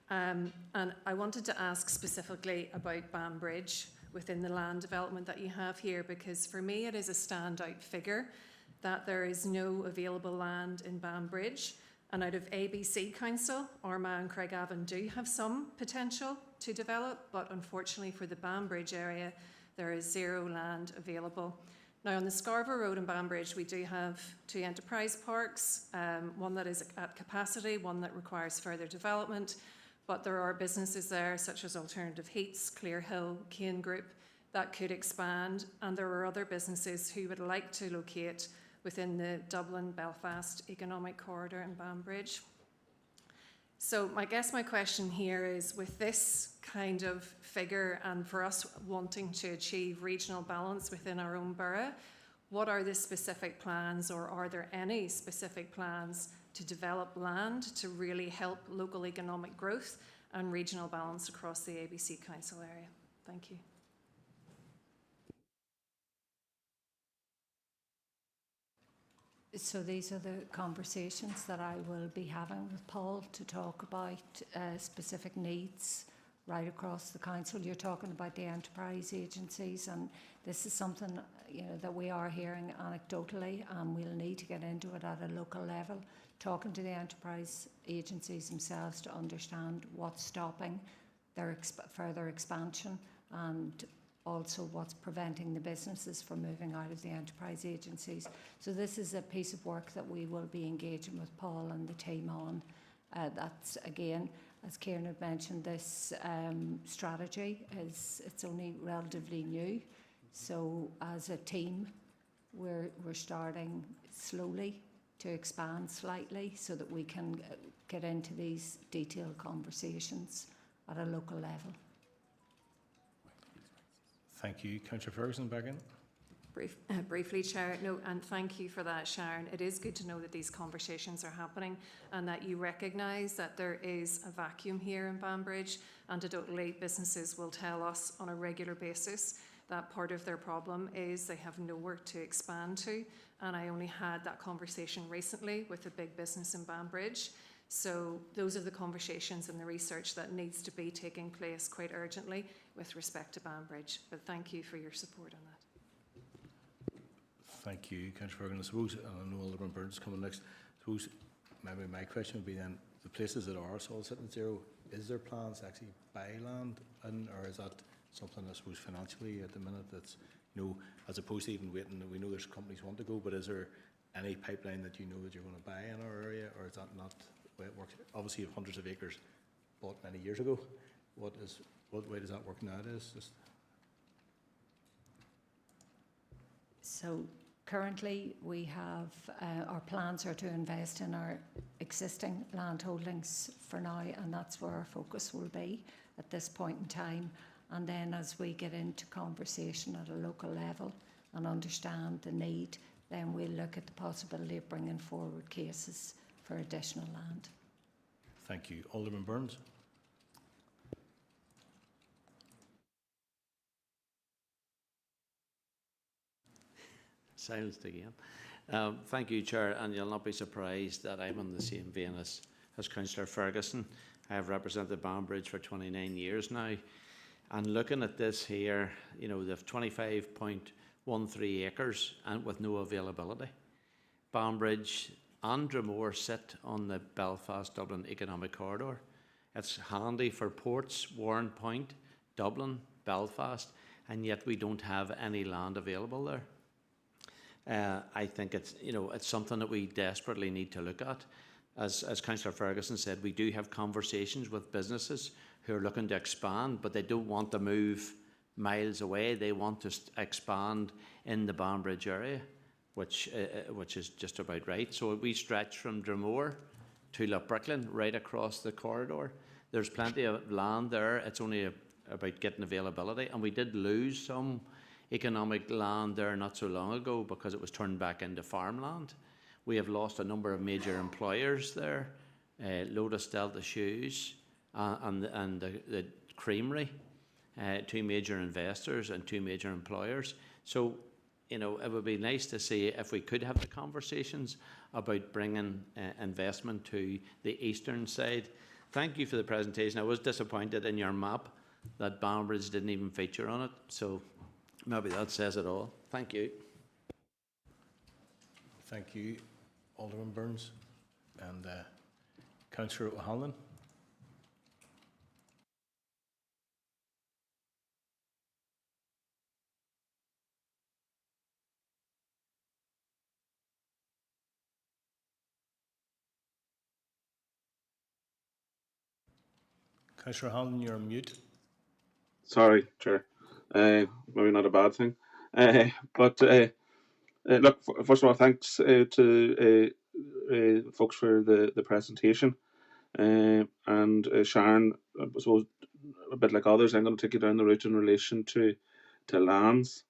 And I wanted to ask specifically about Banbridge within the land development that you have here, because for me it is a standout figure that there is no available land in Banbridge. And out of ABC Council, Armagh and Craigavon do have some potential to develop, but unfortunately for the Banbridge area, there is zero land available. Now, on the Scarborough Road in Banbridge, we do have 2 enterprise parks, one that is at capacity, one that requires further development, but there are businesses there such as Alternative Heats, Clear Hill, Kane Group that could expand, and there are other businesses who would like to locate within the Dublin-Belfast economic corridor in Banbridge. So I guess my question here is, with this kind of figure and for us wanting to achieve regional balance within our own borough, what are the specific plans, or are there any specific plans to develop land to really help local economic growth and regional balance across the ABC Council area? Thank you. So these are the conversations that I will be having with Paul to talk about specific needs right across the council. You're talking about the enterprise agencies, and this is something that we are hearing anecdotally, and we'll need to get into it at a local level, talking to the enterprise agencies themselves to understand what's stopping their further expansion, and also what's preventing the businesses from moving out of the enterprise agencies. So this is a piece of work that we will be engaging with Paul and the team on. That's, again, as Kieran had mentioned, this strategy it's only relatively new. So as a team, we're starting slowly to expand slightly so that we can get into these detailed conversations at a local level. Thank you. Councillor Ferguson, back in. Briefly, Chair, no, and thank you for that, Sharon. It is good to know that these conversations are happening and that you recognise that there is a vacuum here in Banbridge. Anecdotally, businesses will tell us on a regular basis that part of their problem is they have nowhere to expand to. And I only had that conversation recently with a big business in Banbridge. So those are the conversations and the research that needs to be taking place quite urgently with respect to Banbridge. But thank you for your support on that. Thank you, Councillor Ferguson. I suppose, I know Alderman Burns is coming next. I suppose maybe my question would be then, the places that are all sitting at zero, is there plans to actually buy land in, or is that something, I suppose, financially at the minute that's, as opposed to even waiting, we know there's companies want to go, but is there any pipeline that you know that you're going to buy in our area, or is that not the way it works? Obviously, you have hundreds of acres bought many years ago. What way does that work nowadays? So currently we have, our plans are to invest in our existing land holdings for now, and that's where our focus will be at this point in time. And then as we get into conversation at a local level and understand the need, then we'll look at the possibility of bringing forward cases for additional land. Thank you. Alderman Burns. Silenced again. Thank you, Chair, and you'll not be surprised that I'm on the same vein as Councillor Ferguson. I have represented Banbridge for 29 years now, and looking at this here, they have 25.13 acres and with no availability. Banbridge and Dromore sit on the Belfast-Dublin Economic Corridor. It's handy for ports, Warren Point, Dublin, Belfast, and yet we don't have any land available there. I think it's something that we desperately need to look at. As Councillor Ferguson said, we do have conversations with businesses who are looking to expand, but they don't want to move miles away. They want to expand in the Banbridge area, which is just about right. So we stretch from Dromore to Loughbricklin right across the corridor. There's plenty of land there. It's only about getting availability, and we did lose some economic land there not so long ago because it was turned back into farmland. We have lost a number of major employers there, Lotus Delta Shoes and the Creamery, two major investors and two major employers. So, it would be nice to see if we could have the conversations about bringing investment to the eastern side. Thank you for the presentation. I was disappointed in your map that Banbridge didn't even feature on it. So maybe that says it all. Thank you. Thank you, Alderman Burns. And Councillor O'Hanlon. Councillor O'Hanlon, you're on mute. Sorry, Chair. Maybe not a bad thing. But look, first of all, thanks to folks for the presentation. And Sharon, I suppose, a bit like others, I'm going to take you down the route in relation to lands,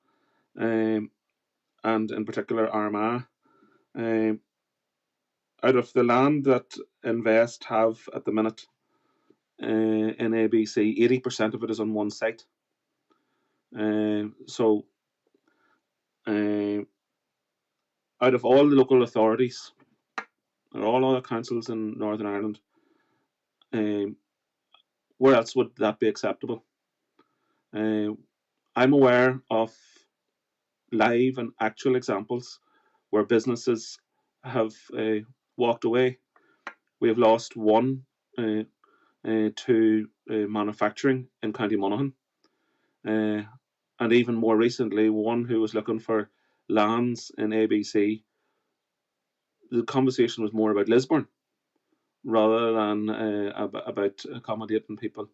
and in particular Armagh. Out of the land that Invest have at the minute in ABC, 80% of it is on one site. So out out of all the local authorities, or all other councils in Northern Ireland, where else would that be acceptable? I'm aware of live and actual examples where businesses have walked away. We have lost one to manufacturing in County Monaghan, and even more recently, one who was looking for lands in ABC. The conversation was more about Lisburn rather than about accommodating people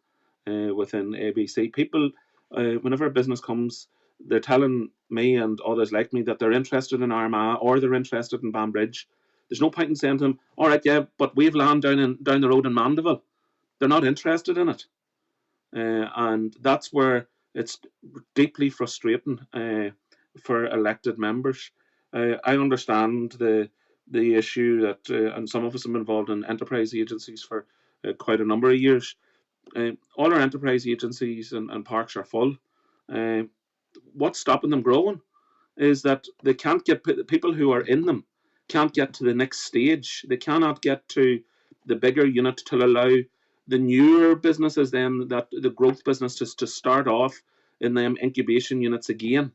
within ABC. People, whenever a business comes, they're telling me and others like me that they're interested in Armagh or they're interested in Banbridge. There's no point in saying to them, all right, yeah, but we've land down the road in Mandeville. They're not interested in it. And that's where it's deeply frustrating for elected members. I understand the issue that, and some of us have been involved in enterprise agencies for quite a number of years. All our enterprise agencies and parks are full. What's stopping them growing is that they can't get people who are in them can't get to the next stage. They cannot get to the bigger unit to allow the newer businesses, then that the growth businesses, to start off in them incubation units again,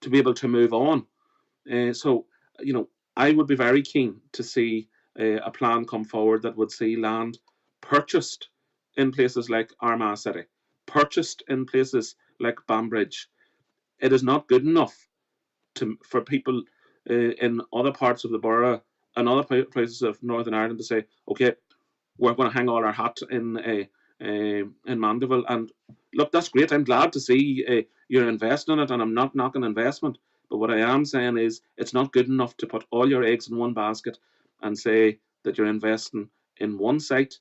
to be able to move on. So, you know, I would be very keen to see a plan come forward that would see land purchased in places like Armagh City, purchased in places like Banbridge. It is not good enough for people in other parts of the borough and other places of Northern Ireland to say, okay, we're going to hang all our hat in Mandeville. And look, that's great. I'm glad to see you're investing in it, and I'm not knocking investment. But what I am saying is it's not good enough to put all your eggs in one basket and say that you're investing in one site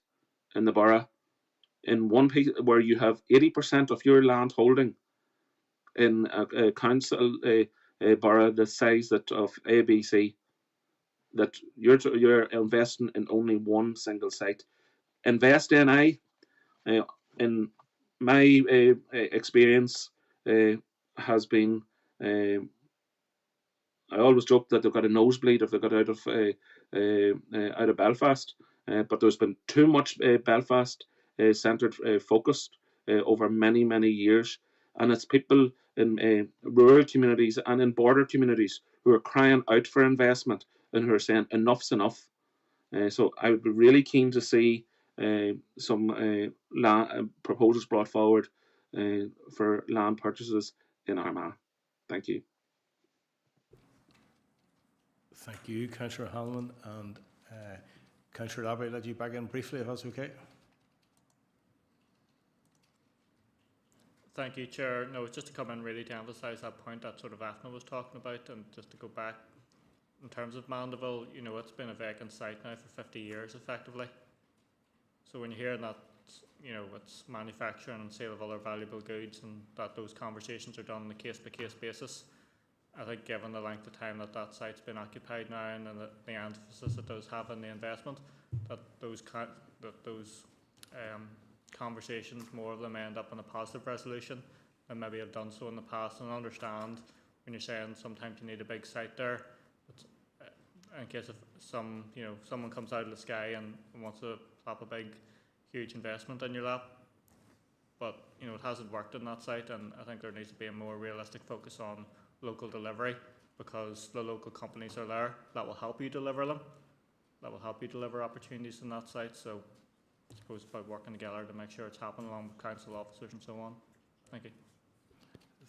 in the borough, in one piece where you have 80% of your land holding in a council, a borough the size of ABC, that you're investing in only one single site. Invest in in my experience, has been, I always joke that they've got a nosebleed if they got out of Belfast, but there's been too much Belfast centred focused over many years, and it's people in rural communities and in border communities who are crying out for investment and who are saying enough's enough. So I would be really keen to see some proposals brought forward for land purchases in Armagh. Thank you. Thank you, Councillor Hanlon, and Councillor Lavery, let you back in briefly if that's okay. Thank you, Chair. No, it's just to come in really to emphasise that point that sort of Ethna was talking about, and just to go back in terms of Mandeville, you know, it's been a vacant site now for 50 years effectively. So when you're hearing that, you know, it's manufacturing and sale of other valuable goods and that those conversations are done on a case-by-case basis, I think given the length of time that that site's been occupied now and the emphasis it does have on the investment, that those conversations, more of them end up in a positive resolution than maybe have done so in the past. And I understand when you're saying sometimes you need a big site there, in case of someone comes out of the sky and wants to plop a big, huge investment in your lap. But you know, it hasn't worked on that site, and I think there needs to be a more realistic focus on local delivery, because the local companies are there that will help you deliver them, that will help you deliver opportunities in that site. So I suppose it's about working together to make sure it's happening along with council officers and so on. Thank you.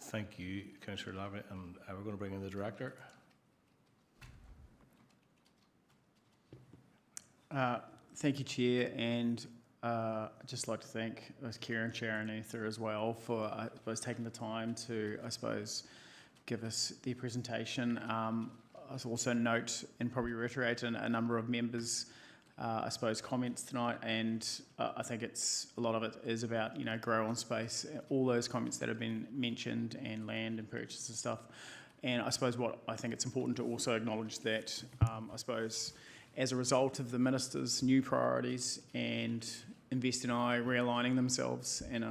Thank you, Councillor Lavery, and we're going to bring in the Director. Thank you, Chair, and I'd just like to thank Kieran, Chair and Ether as well for, I suppose, taking the time to, I suppose, give us the presentation. I also note and probably reiterate a number of members' I suppose comments tonight, and I think it's a lot of it is about, you know, grow on space, all those comments that have been mentioned, and land and purchase and stuff. And I suppose what I think it's important to also acknowledge that I suppose as a result of the Minister's new priorities and Invest in I realigning themselves and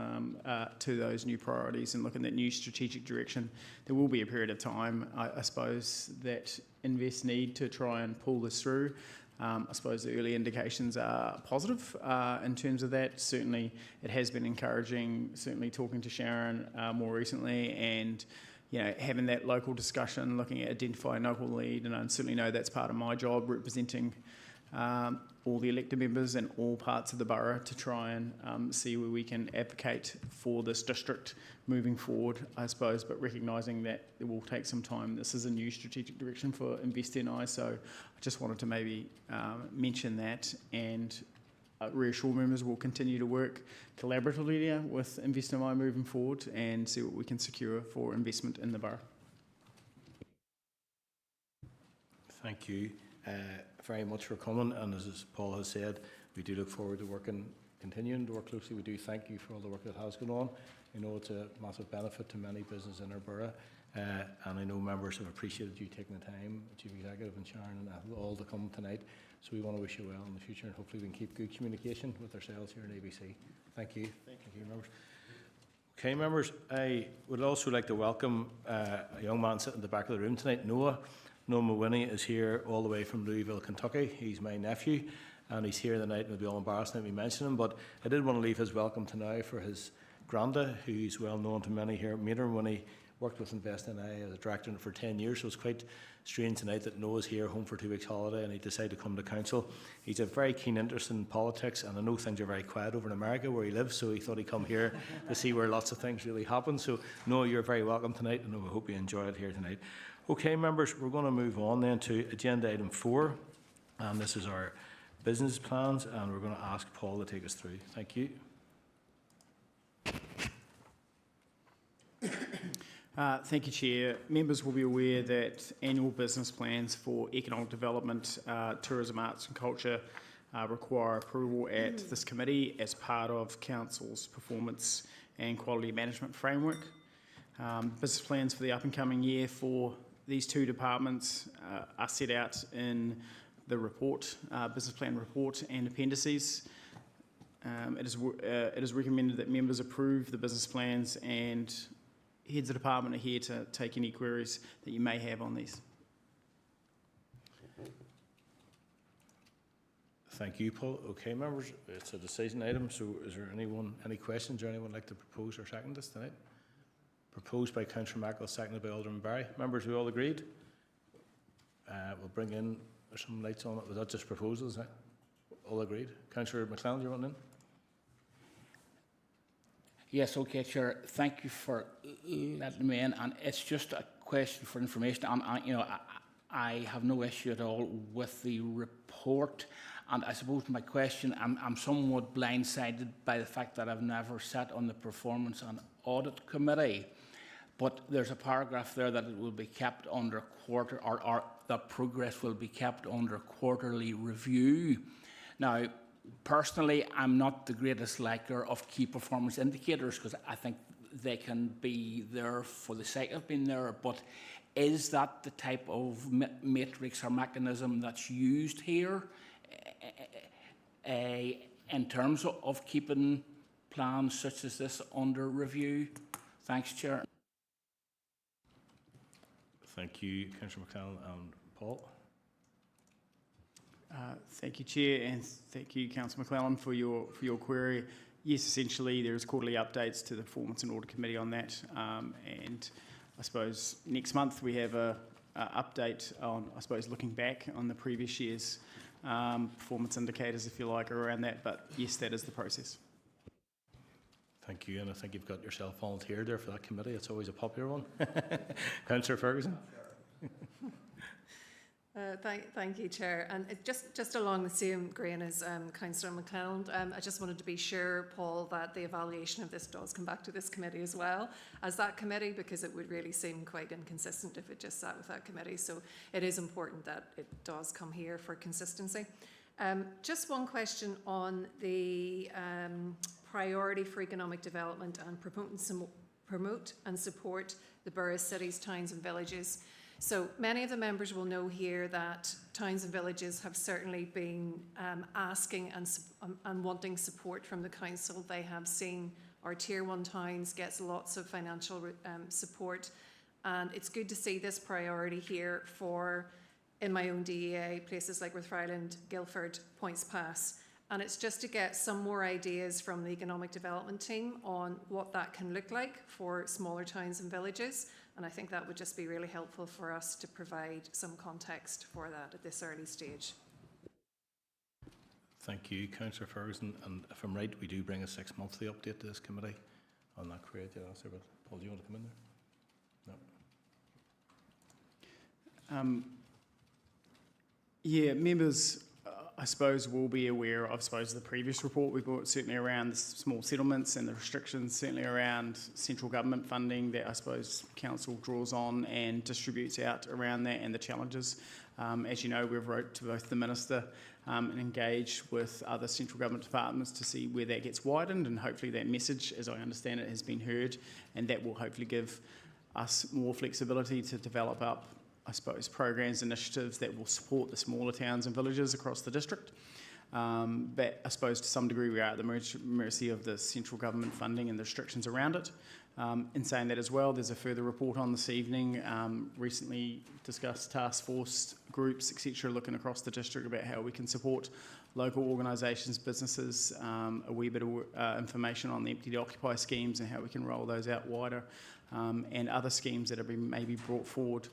to those new priorities and looking at new strategic direction. There will be a period of time, I suppose, that Invest need to try and pull this through. I suppose the early indications are positive in terms of that. Certainly, it has been encouraging. Certainly, talking to Sharon more recently, and having that local discussion, looking at identifying local lead, and I certainly know that's part of my job, representing all the elected members and all parts of the borough to try and see where we can advocate for this district moving forward, I suppose, but recognising that it will take some time. This is a new strategic direction for Invest NI, so I just wanted to maybe mention that and reassure members we'll continue to work collaboratively with Invest NI moving forward and see what we can secure for investment in the borough. Thank you very much for coming, and as Paul has said, we do look forward to continuing to work closely. We do thank you for all the work that has gone on. I know it's a massive benefit to many businesses in our borough, and I know members have appreciated you taking the time, Chief Executive and Sharon and all to come tonight. So we want to wish you well in the future, and hopefully we can keep good communication with ourselves here in ABC. Thank you. Thank you, members. Okay, members, I would also like to welcome a young man sitting at the back of the room tonight, Noah. Noah Mawhinney is here all the way from Louisville, Kentucky. He's my nephew, and he's here tonight, and I'll be all embarrassed that we mention him, but I did want to leave his welcome to now for his granda, who's well known to many here at Maynard when he worked with Invest NI as a director for 10 years, so it's quite strange tonight that Noah's here, home for 2 weeks holiday, and he decided to come to council. He's a very keen interest in politics, and I know things are very quiet over in America where he lives, so he thought he'd come here to see where lots of things really happen. So Noah, you're very welcome tonight, and I hope you enjoy it here tonight. Okay, members, we're going to move on then to agenda item 4, and this is our business plans, and we're going to ask Paul to take us through. Thank you. Thank you, Chair. Members will be aware that annual business plans for economic development, tourism, arts and culture require approval at this committee as part of Council's performance and quality management framework. Business plans for the up and coming year for these two departments are set out in the report, business plan report and appendices. It is recommended that members approve the business plans, and heads of department are here to take any queries that you may have on these. Thank you, Paul. Okay, members, it's a decision item, so is there any questions or anyone like to propose or second this tonight? Proposed by Councillor Mackle, seconded by Alderman Barry. Members, we all agreed? We'll bring in some lights on it. Was that just proposals? All agreed? Councillor McLellan, you want in? Yes, okay, Chair. Thank you for letting me in, and it's just a question for information. I have no issue at all with the report, and I suppose my question, I'm somewhat blindsided by the fact that I've never sat on the Performance and Audit Committee, but there's a paragraph there that it will be kept under or that progress will be kept under quarterly review. Now, personally, I'm not the greatest liker of key performance indicators because I think they can be there for the sake of being there, but is that the type of matrix or mechanism that's used here in terms of keeping plans such as this under review? Thanks, Chair. Thank you, Councillor McLellan and Paul. Thank you, Chair, and thank you, Councillor McLellan, for your query. Yes, essentially there is quarterly updates to the Performance and Audit Committee on that, and I suppose next month we have a update on, I suppose, looking back on the previous year's performance indicators, if you like, around that. But yes, that is the process. Thank you, and I think you've got yourself volunteered there for that committee. It's always a popular one. Councillor Ferguson. Thank you, Chair. And just along the same grain as Councillor McLellan, I just wanted to be sure, Paul, that the evaluation of this does come back to this committee as well as that committee, because it would really seem quite inconsistent if it just sat with that committee. So it is important that it does come here for consistency. Just one question on the priority for economic development and promote and support the boroughs, cities, towns and villages. So many of the members will know here that towns and villages have certainly been asking and wanting support from the council. They have seen our Tier 1 towns gets lots of financial support, and it's good to see this priority here for, in my own DEA, places like Rathfriland, Guildford, Points Pass. And it's just to get some more ideas from the economic development team on what that can look like for smaller towns and villages. And I think that would just be really helpful for us to provide some context for that at this early stage. Thank you, Councillor Ferguson. And if I'm right, we do bring a 6-monthly update to this committee on that create. Yeah, but Paul, do you want to come in there? No. Yeah, members, I suppose, will be aware of, the previous report we brought, certainly around the small settlements and the restrictions, certainly around central government funding that I suppose council draws on and distributes out around that, and the challenges. As you know, we've wrote to both the Minister and engaged with other central government departments to see where that gets widened, and hopefully that message, as I understand it, has been heard, and that will hopefully give us more flexibility to develop up, I suppose, programs, initiatives that will support the smaller towns and villages across the district. But I suppose to some degree we are at the mercy of the central government funding and the restrictions around it. In saying that as well, there's a further report on this evening, recently discussed task force groups, etc., looking across the district about how we can support local organisations, businesses, a wee bit of information on the empty to occupy schemes and how we can roll those out wider, and other schemes that have been maybe brought forward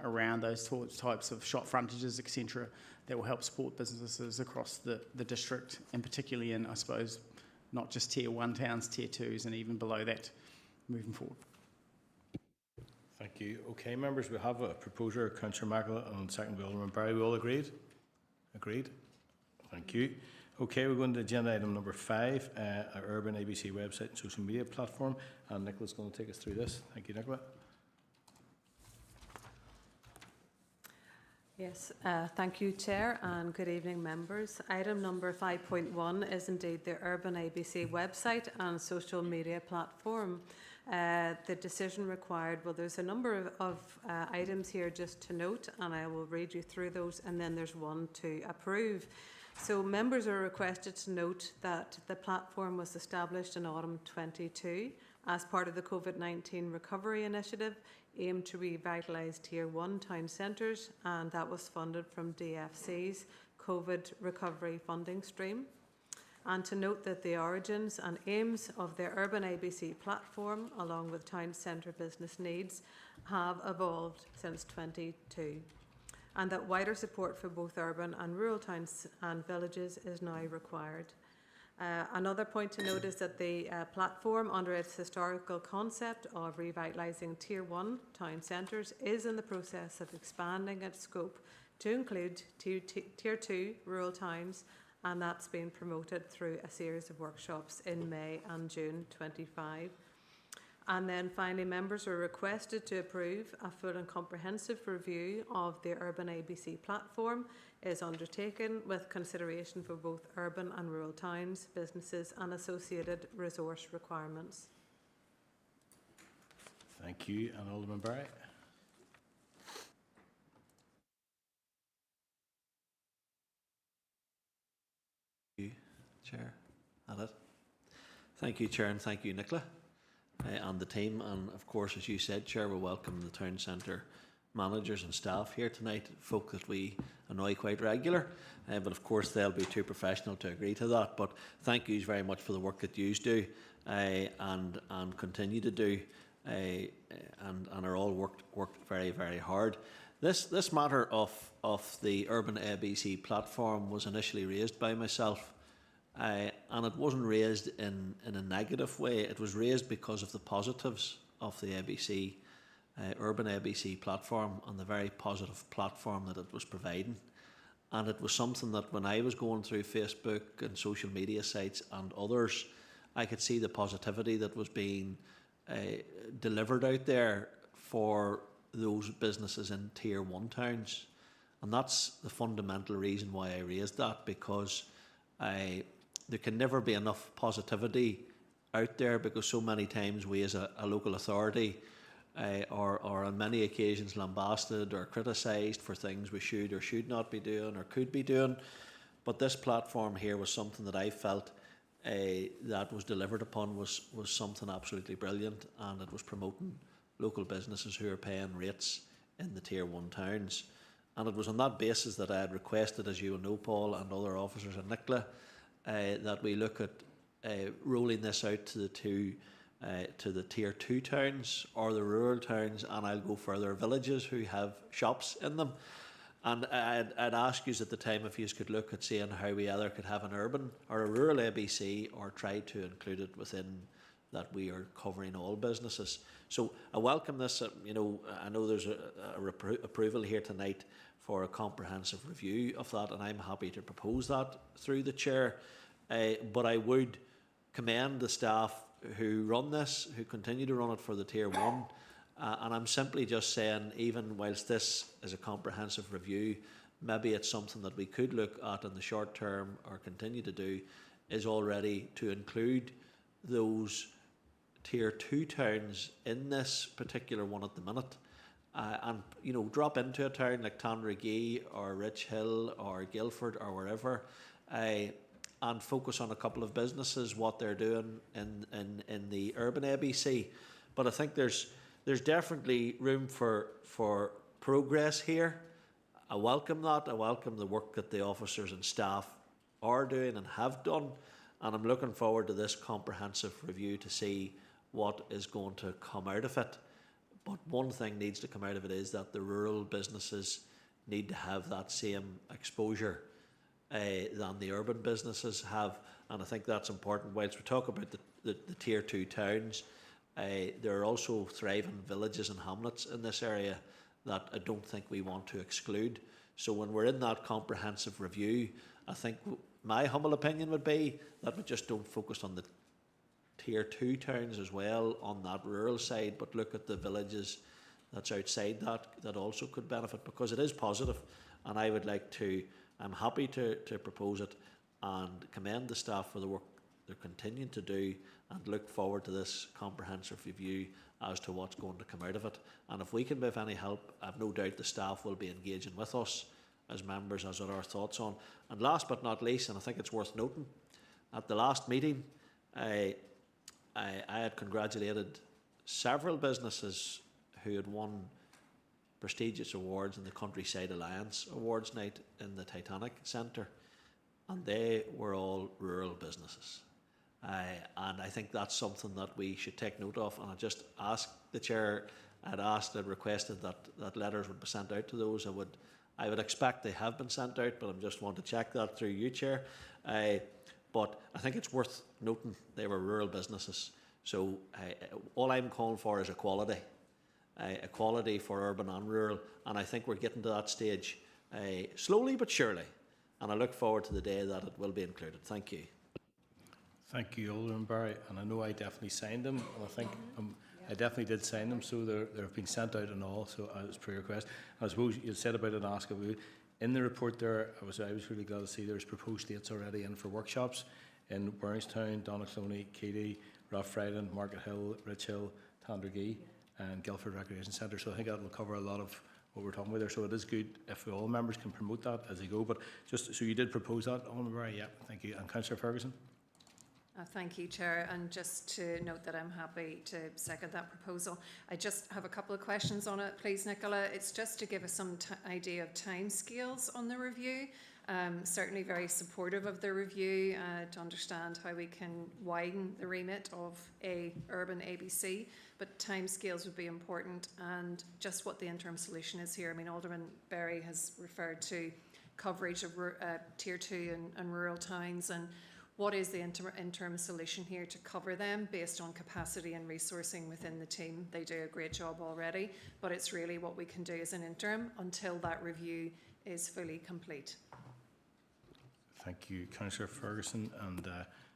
around those types of shop frontages, etc., that will help support businesses across the district, and particularly in, I suppose, not just Tier 1 towns, Tier 2s, and even below that, moving forward. Thank you. Okay, members, we have a proposer, Councillor Macklin, and second by Alderman Barry. We all agreed? Agreed? Thank you. Okay, we're going to agenda item number 5, our Urban ABC website and social media platform, and Nicola's going to take us through this. Thank you, Nicola. Yes, thank you, Chair, and good evening, members. Item number 5.1 is indeed the Urban ABC website and social media platform. The decision required, well, there's a number of items here just to note, and I will read you through those, and then there's one to approve. So members are requested to note that the platform was established in autumn 22 as part of the COVID-19 recovery initiative aimed to revitalise Tier 1 town centres, and that was funded from DFC's COVID recovery funding stream. And to note that the origins and aims of the Urban ABC platform, along with town centre business needs, have evolved since 22, and that wider support for both urban and rural towns and villages is now required. Another point to note is that the platform, under its historical concept of revitalising Tier 1 town centres, is in the process of expanding its scope to include Tier 2 rural towns, and that's been promoted through a series of workshops in May and June 25. And then finally, members are requested to approve a full and comprehensive review of the Urban ABC platform is undertaken with consideration for both urban and rural towns, businesses and associated resource requirements. Thank you. And Alderman Barry. Thank you, Chair. Thank you, Chair, and thank you, Nicola, and the team. And of course, as you said, Chair, we welcome the town centre managers and staff here tonight, folk that we annoy quite regular, but of course they'll be too professional to agree to that. But thank you very much for the work that you do and continue to do, and are all worked very, very hard. This matter of the Urban ABC platform was initially raised by myself, and it wasn't raised in a negative way. It was raised because of the positives of the ABC, Urban ABC platform, and the very positive platform that it was providing. And it was something that when I was going through Facebook and social media sites and others, I could see the positivity that was being delivered out there for those businesses in Tier 1 towns. And that's the fundamental reason why I raised that, because there can never be enough positivity out there, because so many times we as a local authority or on many occasions lambasted or criticised for things we should or should not be doing or could be doing. But this platform here was something that I felt that was delivered upon was something absolutely brilliant, and it was promoting local businesses who are paying rates in the Tier 1 towns. And it was on that basis that I had requested, as you will know, Paul, and other officers and Nicola, that we look at rolling this out to the Tier 2 towns or the rural towns, and I'll go further, villages who have shops in them. And I'd ask you at the time if you could look at seeing how we either could have an urban or a rural ABC, or try to include it within that we are covering all businesses. So I welcome this. I know there's a approval here tonight for a comprehensive review of that, and I'm happy to propose that through the chair. But I would commend the staff who run this, who continue to run it for the Tier 1. And I'm simply just saying, even whilst this is a comprehensive review, maybe it's something that we could look at in the short term, or continue to do, is already to include those Tier 2 towns in this particular one at the minute. And drop into a town like Tandragee or Rich Hill or Guildford or wherever, and focus on a couple of businesses, what they're doing in the urban ABC. But I think there's definitely room for progress here. I welcome that. I welcome the work that the officers and staff are doing and have done, and I'm looking forward to this comprehensive review to see what is going to come out of it. But one thing needs to come out of it is that the rural businesses need to have that same exposure than the urban businesses have, and I think that's important. Whilst we talk about the Tier 2 towns, there are also thriving villages and hamlets in this area that I don't think we want to exclude. So when we're in that comprehensive review, I think my humble opinion would be that we just don't focus on the Tier 2 towns as well on that rural side, but look at the villages that's outside that also could benefit, because it is positive, and I'm happy to propose it and commend the staff for the work they're continuing to do, and look forward to this comprehensive review as to what's going to come out of it. And if we can be of any help, I've no doubt the staff will be engaging with us as members, as are our thoughts on. And last but not least, and I think it's worth noting, at the last meeting, I had congratulated several businesses who had won prestigious awards in the Countryside Alliance Awards night in the Titanic Centre, and they were all rural businesses. And I think that's something that we should take note of, and I just asked the chair, I'd requested that letters would be sent out to those. I would expect they have been sent out, but I just want to check that through you, Chair. But I think it's worth noting they were rural businesses. So all I'm calling for is equality. Equality for urban and rural, and I think we're getting to that stage slowly but surely, and I look forward to the day that it will be included. Thank you. Thank you, Alderman Barry, and I know I definitely signed them, and I think I definitely did sign them, so they've been sent out and all, so as per your request. I suppose you said about it, ask about in the report there, I was really glad to see there's proposed dates already in for workshops in Warringstown, Donaghcloney, Keady, Rathfridan, Market Hill, Rich Hill, Tandragee, and Guildford Recreation Centre. So I think that will cover a lot of what we're talking about there. So it is good if all members can promote that as they go. But just so you did propose that, Alderman Barry, yeah, thank you. And Councillor Ferguson. Thank you, Chair. And just to note that I'm happy to second that proposal. I just have a couple of questions on it, please, Nicola. It's just to give us some idea of timescales on the review. Certainly very supportive of the review to understand how we can widen the remit of a urban ABC, but timescales would be important, and just what the interim solution is here. I mean, Alderman Berry has referred to coverage of Tier 2 and rural towns, and what is the interim solution here to cover them based on capacity and resourcing within the team? They do a great job already, but it's really what we can do as an interim until that review is fully complete. Thank you, Councillor Ferguson, and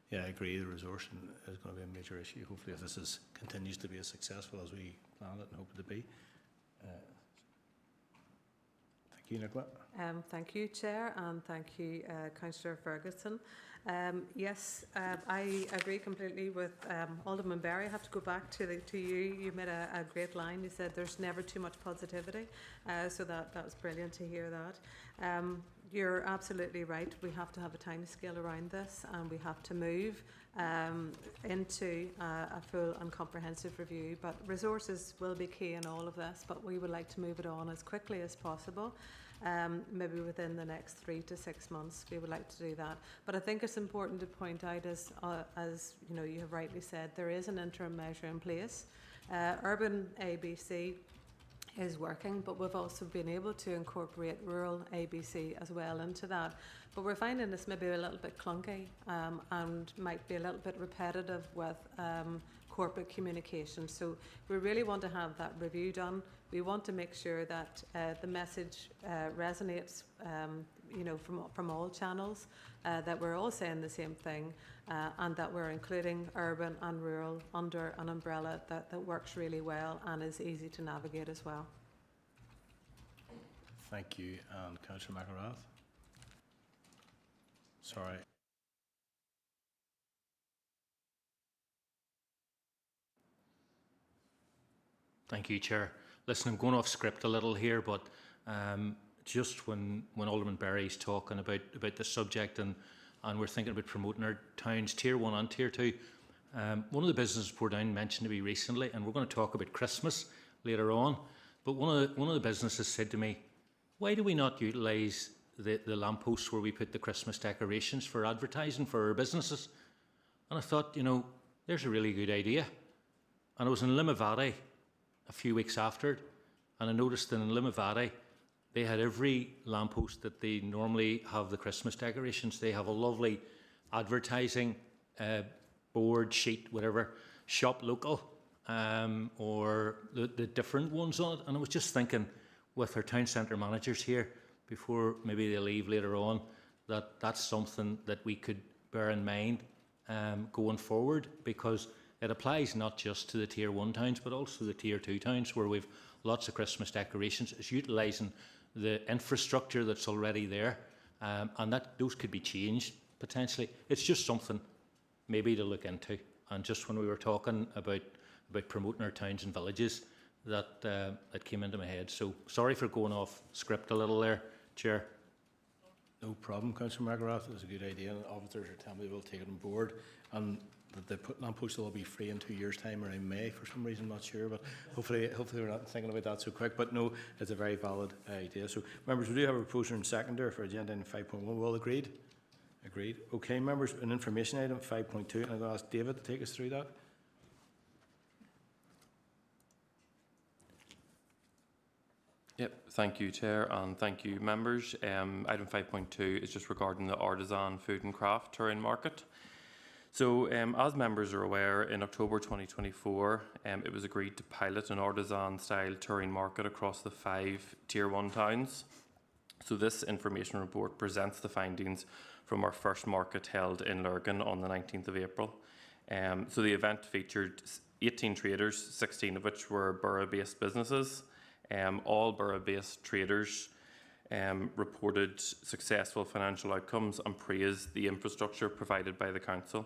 yeah, I agree, the resourcing is going to be a major issue. Hopefully if this continues to be as successful as we planned it and hope it to be. Thank Thank you, Nicola. Thank you, Chair, and thank you, Councillor Ferguson. Yes, I agree completely with Alderman Berry. I have to go back to you. You made a great line. You said there's never too much positivity, so that was brilliant to hear that. You're absolutely right. We have to have a timescale around this, and we have to move into a full and comprehensive review. But resources will be key in all of this, but we would like to move it on as quickly as possible. Maybe within the next 3 to 6 months, we would like to do that. But I think it's important to point out, as you know, you have rightly said, there is an interim measure in place. Urban ABC is working, but we've also been able to incorporate rural ABC as well into that. But we're finding this maybe a little bit clunky and might be a little bit repetitive with corporate communication. So we really want to have that review done. We want to make sure that the message resonates, you know, from all channels, that we're all saying the same thing, and that we're including urban and rural under an umbrella that works really well and is easy to navigate as well. Thank you. And Councillor McElrath. Sorry. Thank you, Chair. Listen, I'm going off script a little here, but just when Alderman Berry's talking about the subject and we're thinking about promoting our towns, Tier 1 and Tier 2, one of the businesses Portdown mentioned to me recently, and we're going to talk about Christmas later on, but one of the businesses said to me, why do we not utilise the lampposts where we put the Christmas decorations for advertising for our businesses? And I thought, you know, there's a really good idea. And I was in Limavady a few weeks after it, and I noticed that in Limavady they had every lamppost that they normally have the Christmas decorations. They have a lovely advertising board, sheet, whatever, shop local, or the different ones on it. And I was just thinking, with our town centre managers here, before maybe they leave later on, that's something that we could bear in mind going forward, because it applies not just to the Tier 1 towns, but also the Tier 2 towns where we've lots of Christmas decorations. It's utilising the infrastructure that's already there, and that those could be changed potentially. It's just something maybe to look into. And just when we were talking about promoting our towns and villages, that came into my head. So sorry for going off script a little there, Chair. No problem, Councillor McElrath. It was a good idea, and officers are telling me we'll take it on board, and that the lampposts will be free in 2 years' time around May for some reason. I'm not sure, but hopefully we're not thinking about that so quick. But no, it's a very valid idea. So, members, we do have a proposer and seconder for agenda item 5.1. We all agreed? Agreed. Okay, members, an information item 5.2, and I'm going to ask David to take us through that. Yep, thank you, Chair, and thank you, members. Item 5.2 is just regarding the artisan food and craft touring market. So, as members are aware, in October 2024, it was agreed to pilot an artisan-style touring market across the 5 Tier 1 towns. So this information report presents the findings from our first market held in Lurgan on the 19th of April. So the event featured 18 traders, 16 of which were borough-based businesses. All borough-based traders reported successful financial outcomes and praised the infrastructure provided by the council.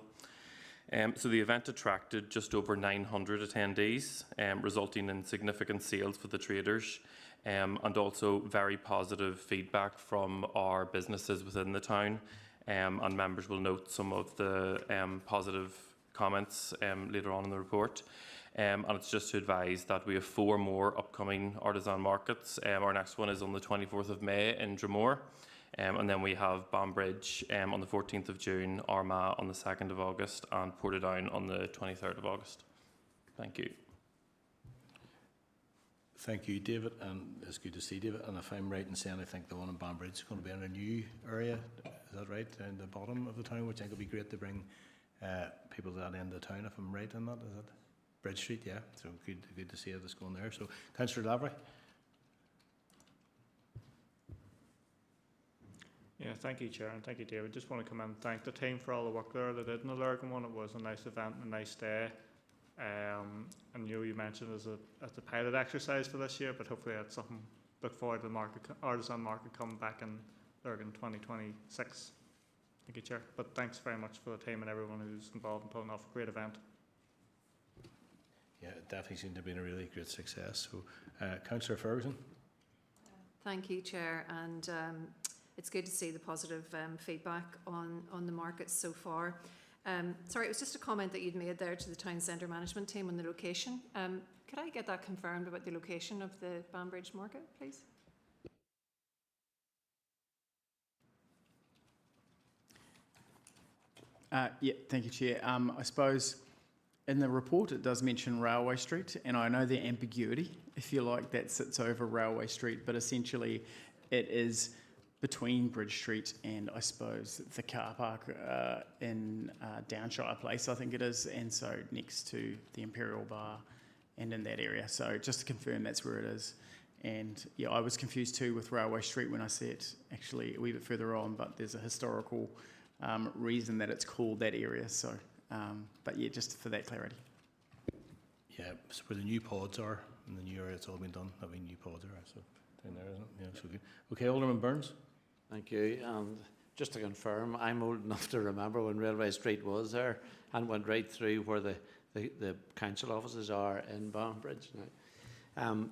So the event attracted just over 900 attendees, resulting in significant sales for the traders, and also very positive feedback from our businesses within the town. And members will note some of the positive comments later on in the report. And it's just to advise that we have 4 more upcoming artisan markets. Our next one is on the 24th of May in Dromore. And then we have Banbridge on the 14th of June, Armagh on the 2nd of August, and Portadown on the 23rd of August. Thank you. Thank you, David, and it's good to see David. And if I'm right in saying, I think the one in Banbridge is going to be in a new area, is that right, down the bottom of the town, which I think would be great to bring people to that end of the town, if I'm right in that, is it? Bridge Street, yeah, so good to see it that's going there. So, Councillor Lavery. Yeah, thank you, Chair, and thank you, David. Just want to come in and thank the team for all the work there they did in the Lurgan one. It was a nice event and a nice day. And you mentioned as a pilot exercise for this year, but hopefully that's something look forward to the artisan market coming back in 2026. Thank you, Chair. But thanks very much for the team and everyone who's involved in pulling off a great event. Yeah, it definitely seemed to have been a really great success. So, Councillor Ferguson. Thank you, Chair, and it's good to see the positive feedback on the markets so far. Sorry, it was just a comment that you'd made there to the Town Centre Management Team on the location. Could I get that confirmed about the location of the Banbridge market, please? Yeah, thank you, Chair. I suppose in the report it does mention Railway Street, and I know the ambiguity, if you like, that sits over Railway Street, but essentially it is between Bridge Street and I suppose the car park in Downshire Place, I think it is, and so next to the Imperial Bar and in that area. So just to confirm, that's where it is. And yeah, I was confused too with Railway Street when I see it actually a wee bit further on, but there's a historical reason that it's called that area. So, but yeah, just for that clarity. Yeah, it's where the new pods are, in the new area it's all been done. I mean, new pods are, so down there, isn't it? Yeah, so good. Okay, Alderman Burns. Thank you. And just to confirm, I'm old enough to remember when Railway Street was there and went right through where the council offices are in Banbridge now.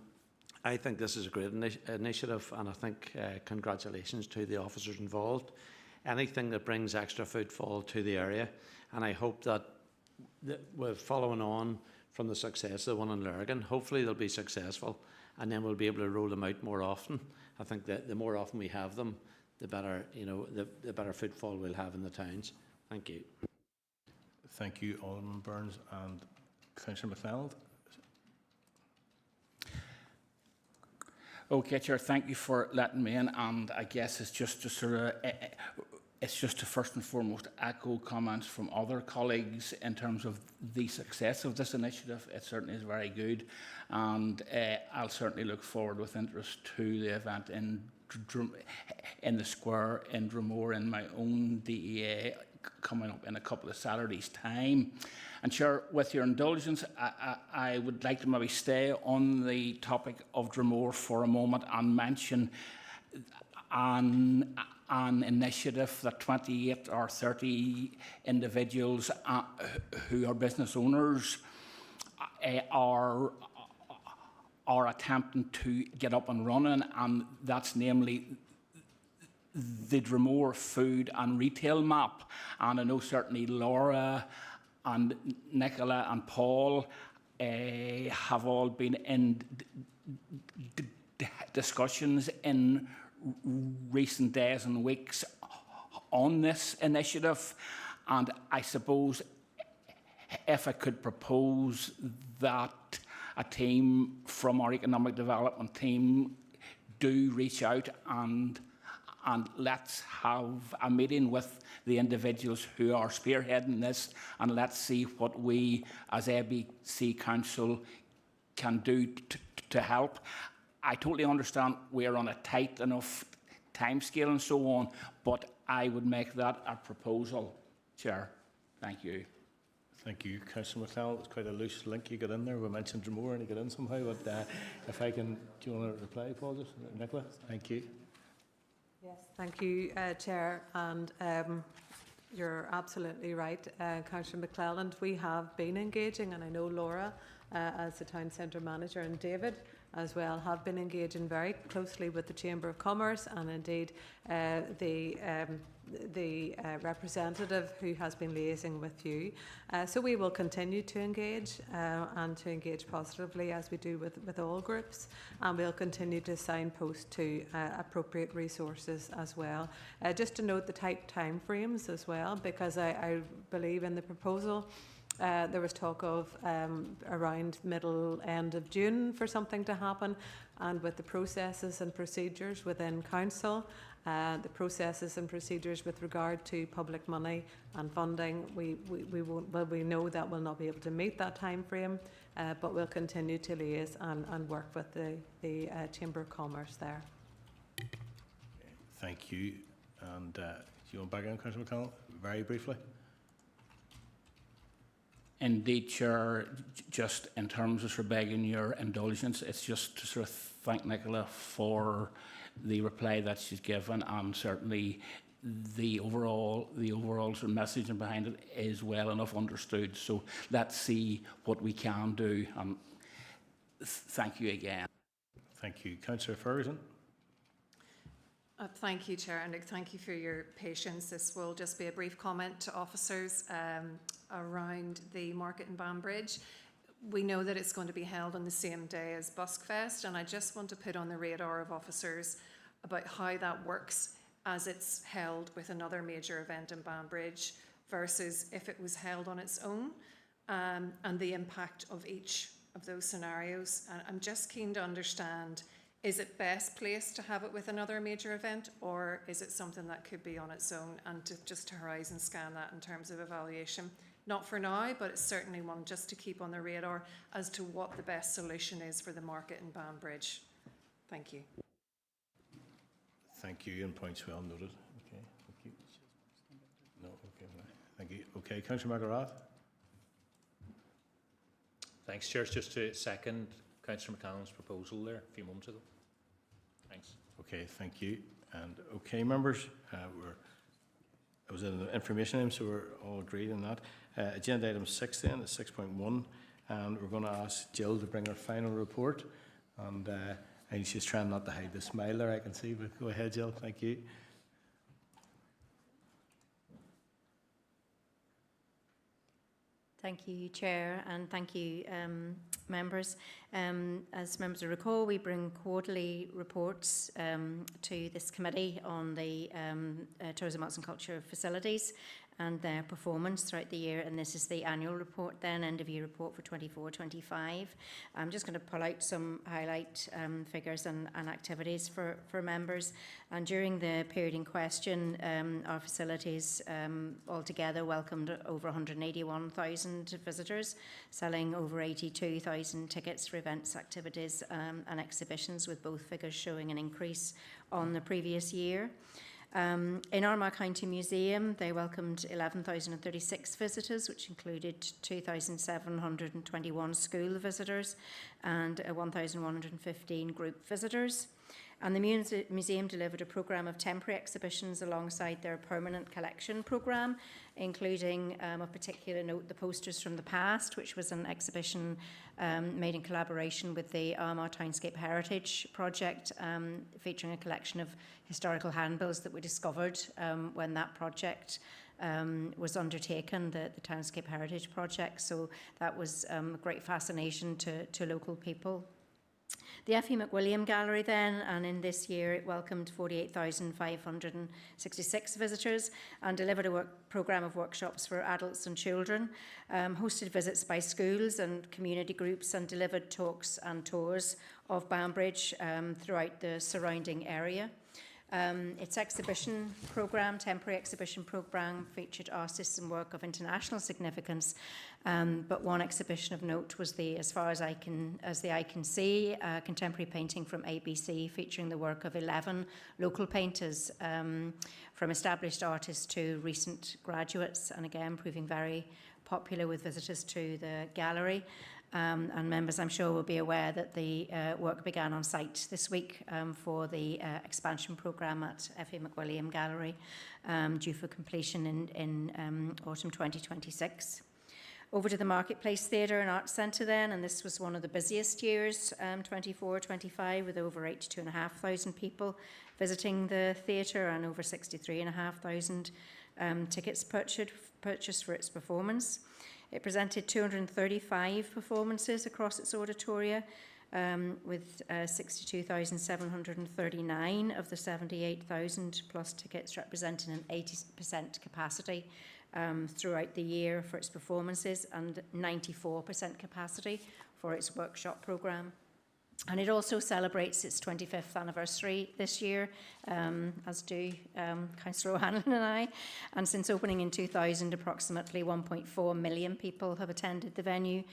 I think this is a great initiative, and I think congratulations to the officers involved. Anything that brings extra footfall to the area, and I hope that we're following on from the success of the one in Lurgan. Hopefully they'll be successful, and then we'll be able to roll them out more often. I think that the more often we have them, the better, the better footfall we'll have in the towns. Thank you. Thank you, Alderman Burns. And Councillor MacDonald. Okay, Chair, thank you for letting me in, and I guess it's just to sort of, it's just to first and foremost echo comments from other colleagues in terms of the success of this initiative. It certainly is very good, and I'll certainly look forward with interest to the event in the square in Dromore in my own DEA coming up in a couple of Saturdays' time. And Chair, with your indulgence, I would like to maybe stay on the topic of Dromore for a moment and mention an initiative that 28 or 30 individuals who are business owners are attempting to get up and running, and that's namely the Dromore food and retail map. And I know certainly Laura and Nicola and Paul have all been in discussions in recent days and weeks on this initiative. And I suppose if I could propose that a team from our economic development team do reach out and let's have a meeting with the individuals who are spearheading this, and let's see what we as ABC Council can do to help. I totally understand we're on a tight enough timescale and so on, but I would make that a proposal, Chair. Thank you. Thank you, Councillor MacDonald. It's quite a loose link you got in there. We mentioned Dromore and you got in somehow, but if I can, do you want to reply, Paul? Just Nicola, thank you. Yes, thank you, Chair, and you're absolutely right, Councillor McClelland. We have been engaging, and I know Laura, as the Town Centre Manager, and David as well, have been engaging very closely with the Chamber of Commerce, and indeed the representative who has been liaising with you. So we will continue to engage and to engage positively as we do with all groups, and we'll continue to signpost to appropriate resources as well. Just to note the tight time frames as well, because I believe in the proposal there was talk of around end of June for something to happen, and with the processes and procedures within Council, the processes and procedures with regard to public money and funding, we know that we'll not be able to meet that time frame, but we'll continue to liaise and work with the Chamber of Commerce there. Thank you. And do you want back on, Councillor McConnell, very briefly? indeed, Chair, just in terms of begging your indulgence, it's just to sort of thank Nicola for the reply that she's given, and certainly the overall sort of messaging behind it is well enough understood. So let's see what we can do. Thank you again. Thank you. Councillor Ferguson. Thank you, Chair, and thank you for your patience. This will just be a brief comment to officers around the market in Banbridge. We know that it's going to be held on the same day as Buskfest, and I just want to put on the radar of officers about how that works as it's held with another major event in Banbridge versus if it was held on its own, and the impact of each of those scenarios. And I'm just keen to understand, is it best placed to have it with another major event, or is it something that could be on its own, and just to horizon scan that in terms of evaluation? Not for now, but it's certainly one just to keep on the radar as to what the best solution is for the market in Banbridge. Thank you. Thank you, and points well noted. Okay, thank you. No, okay, thank you. Okay, Councillor McGrath. Thanks, Chair. Just to second Councillor McCallum's proposal there a few moments ago. Thanks. Okay, thank you. And okay, members, it was an information item, so we're all agreed on that. Agenda item 6 then is 6.1, and we're going to ask Jill to bring her final report. And I think she's trying not to hide the smile there, I can see, but go ahead, Jill. Thank you. Thank you, Chair, and thank you, members. As members will recall, we bring quarterly reports to this committee on the tourism, arts and culture facilities and their performance throughout the year, and this is the annual report then, end of year report for 24-25. I'm just going to pull out some highlight figures and activities for members. And during the period in question, our facilities altogether welcomed over 181,000 visitors, selling over 82,000 tickets for events, activities and exhibitions, with both figures showing an increase on the previous year. In Armagh County Museum, they welcomed 11,036 visitors, which included 2,721 school visitors and 1,115 group visitors. And the museum delivered a programme of temporary exhibitions alongside their permanent collection programme, including, of particular note, the Posters from the Past, which was an exhibition made in collaboration with the Armagh Townscape Heritage Project, featuring a collection of historical handbills that were discovered when that project was undertaken, the Townscape Heritage Project. So that was a great fascination to local people. The F.E. McWilliam Gallery then, and in this year it welcomed 48,566 visitors and delivered a programme of workshops for adults and children, hosted visits by schools and community groups, and delivered talks and tours of Banbridge throughout the surrounding area. Its exhibition programme, temporary exhibition programme, featured artists and work of international significance, but one exhibition of note was as far as the eye can see, contemporary painting from ABC, featuring the work of 11 local painters, from established artists to recent graduates, and again proving very popular with visitors to the gallery. And members, I'm sure, will be aware that the work began on site this week for the expansion programme at F.E. McWilliam Gallery, due for completion in autumn 2026. Over to the Marketplace Theatre and Arts Centre then, and this was one of the busiest years, 24-25, with over 82,500 people visiting the theatre and over 63,500 tickets purchased for its performance. It presented 235 performances across its auditoria, with 62,739 of the 78,000 plus tickets representing an 80% capacity throughout the year for its performances and 94% capacity for its workshop programme. And it also celebrates its 25th anniversary this year, as do Councillor O'Hanlon and I. And since opening in 2000, approximately 1.4 million people have attended the venue,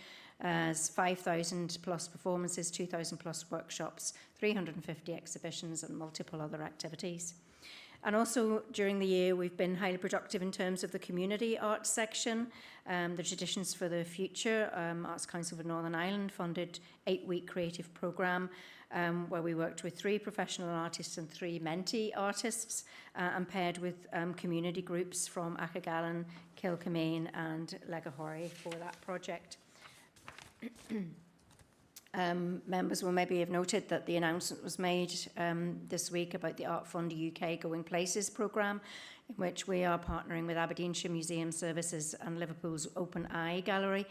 as 5,000 plus performances, 2,000 plus workshops, 350 exhibitions and multiple other activities. And also during the year, we've been highly productive in terms of the community arts section. The Traditions for the Future, Arts Council for Northern Ireland funded 8-week creative programme where we worked with 3 professional artists and 3 mentee artists and paired with community groups from Achigallan, Kilcomane and Legahory for that project. Members will maybe have noted that the announcement was made this week about the Art Fund UK Going Places programme, in which we are partnering with Aberdeenshire Museum Services and Liverpool's Open Eye Gallery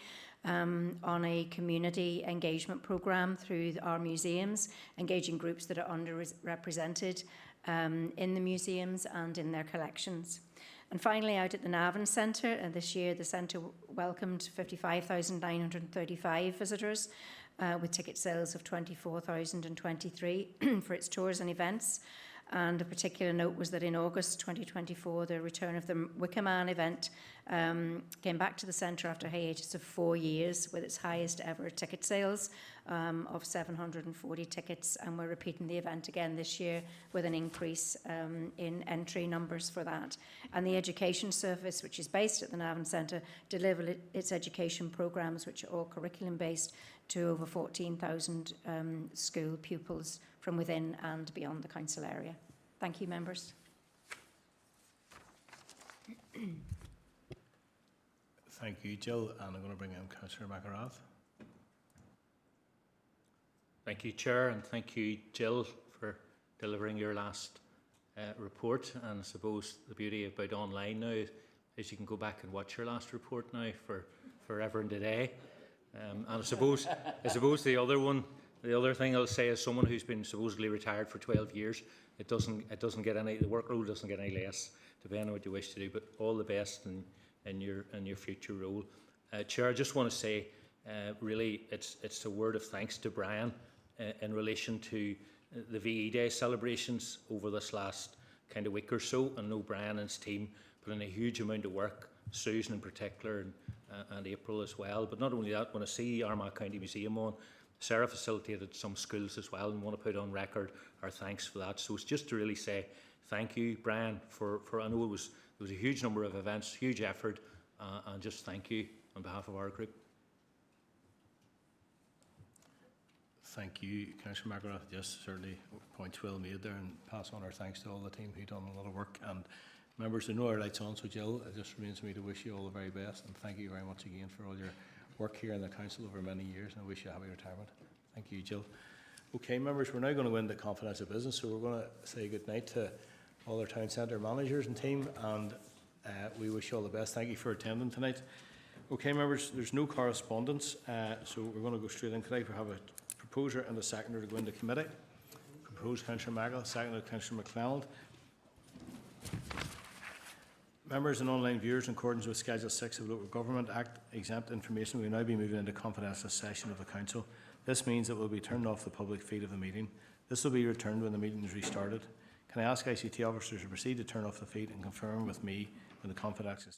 on a community engagement programme through our museums, engaging groups that are underrepresented in the museums and in their collections. And finally, out at the Navan Centre, this year the centre welcomed 55,935 visitors with ticket sales of 24,023 for its tours and events. And a particular note was that in August 2024, the return of the Wicker Man event came back to the centre after a hiatus of 4 years with its highest ever ticket sales of 740 tickets. And we're repeating the event again this year with an increase in entry numbers for that. And the Education Service, which is based at the Navan Centre, delivered its education programmes, which are all curriculum based, to over 14,000 school pupils from within and beyond the council area. Thank you, members. Thank you, Jill, and I'm going to bring in Councillor McArath. Thank you, Chair, and thank you, Jill, for delivering your last report. And I suppose the beauty about online now is you can go back and watch your last report now for forever and a day. And I suppose the other thing I'll say is someone who's been supposedly retired for 12 years, the workload doesn't get any less, depending on what you wish to do. But all the best in your future role, Chair. I just want to say, really, it's a word of thanks to Brian in relation to the VE Day celebrations over this last kind of week or so. I know Brian and his team put in a huge amount of work, Susan in particular, and April as well. But not only that, when I see Armagh County Museum on, Sarah facilitated some schools as well, and want to put on record our thanks for that. So it's just to really say thank you, Brian, for I know there was a huge number of events, huge effort, and just thank you on behalf of our group. Thank you, Councillor McArath. Yes, certainly, points well made there, and pass on our thanks to all the team who've done a lot of work. And members, I know our lights on, so Jill, it just remains for me to wish you all the very best, and thank you very much again for all your work here in the council over many years, and I wish you a happy retirement. Thank you, Jill. Okay, members, we're now going to go into confidential business, so we're going to say good night to all our town centre managers and team, and we wish you all the best. Thank you for attending tonight. Okay, members, there's no correspondence, so we're going to go straight in. Could I have a proposer and a seconder to go into committee? Proposed Councillor Maggle, seconded Councillor MacLeod. Members and online viewers, in accordance with Schedule 6 of the Local Government Act, exempt information, we will now be moving into confidential session of the Council. This means that we'll be turned off the public feed of the meeting. This will be returned when the meeting is restarted. Can I ask ICT officers to proceed to turn off the feed and confirm with me when the confidential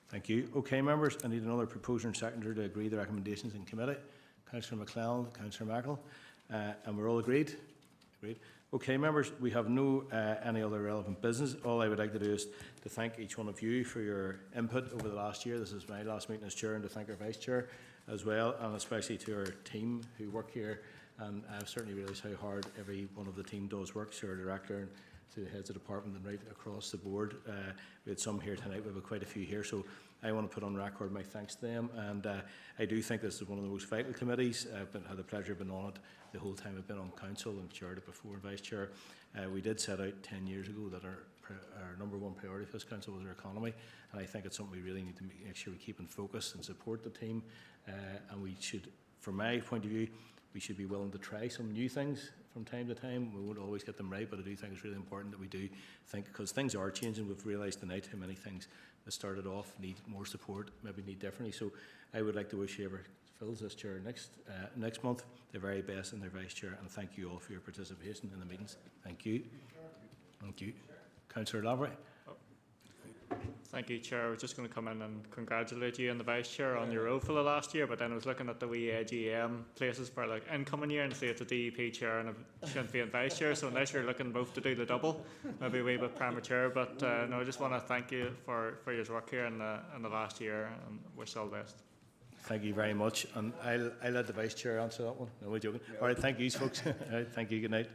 Thank you. Okay, members, I need another proposer and seconder to agree the recommendations in committee. Councillor McClellan, Councillor Merkel, and we're all agreed? Agreed. Okay, members, we have no any other relevant business. All I would like to do is to thank each one of you for your input over the last year. This is my last meeting as chair, and to thank our vice chair as well, and especially to our team who work here. And I've certainly realised how hard every one of the team does work, to our director and to the heads of department and right across the board. We had some here tonight, we have quite a few here, so I want to put on record my thanks to them. And I do think this is one of the most vital committees. I've had the pleasure of being on it the whole time I've been on council and chaired it before, vice chair. We did set out 10 years ago that our number one priority for this council was our economy, and I think it's something we really need to make sure we keep in focus and support the team. And we should, from my point of view, we should be willing to try some new things from time to time. We won't always get them right, but I do think it's really important that we do think, because things are changing. We've realised tonight how many things that started off need more support, maybe need differently. So I would like to wish whoever fills this chair next month the very best and their vice chair, and thank you all for your participation in the meetings. Thank you. Thank you. Councillor Lavery. Thank you, Chair. I was just going to come in and congratulate you and the Vice Chair on your role for the last year, but then I was looking at the wee AGM places for like incoming year and see it's a DEP Chair and a Sinn Féin Vice Chair, so unless you're looking both to do the double, maybe a wee bit premature, but no, I just want to thank you for your work here in the last year and wish all the best. Thank you very much, and I'll let the Vice Chair answer that one. No, we're joking. All right, thank you, folks. All right, thank you, good night.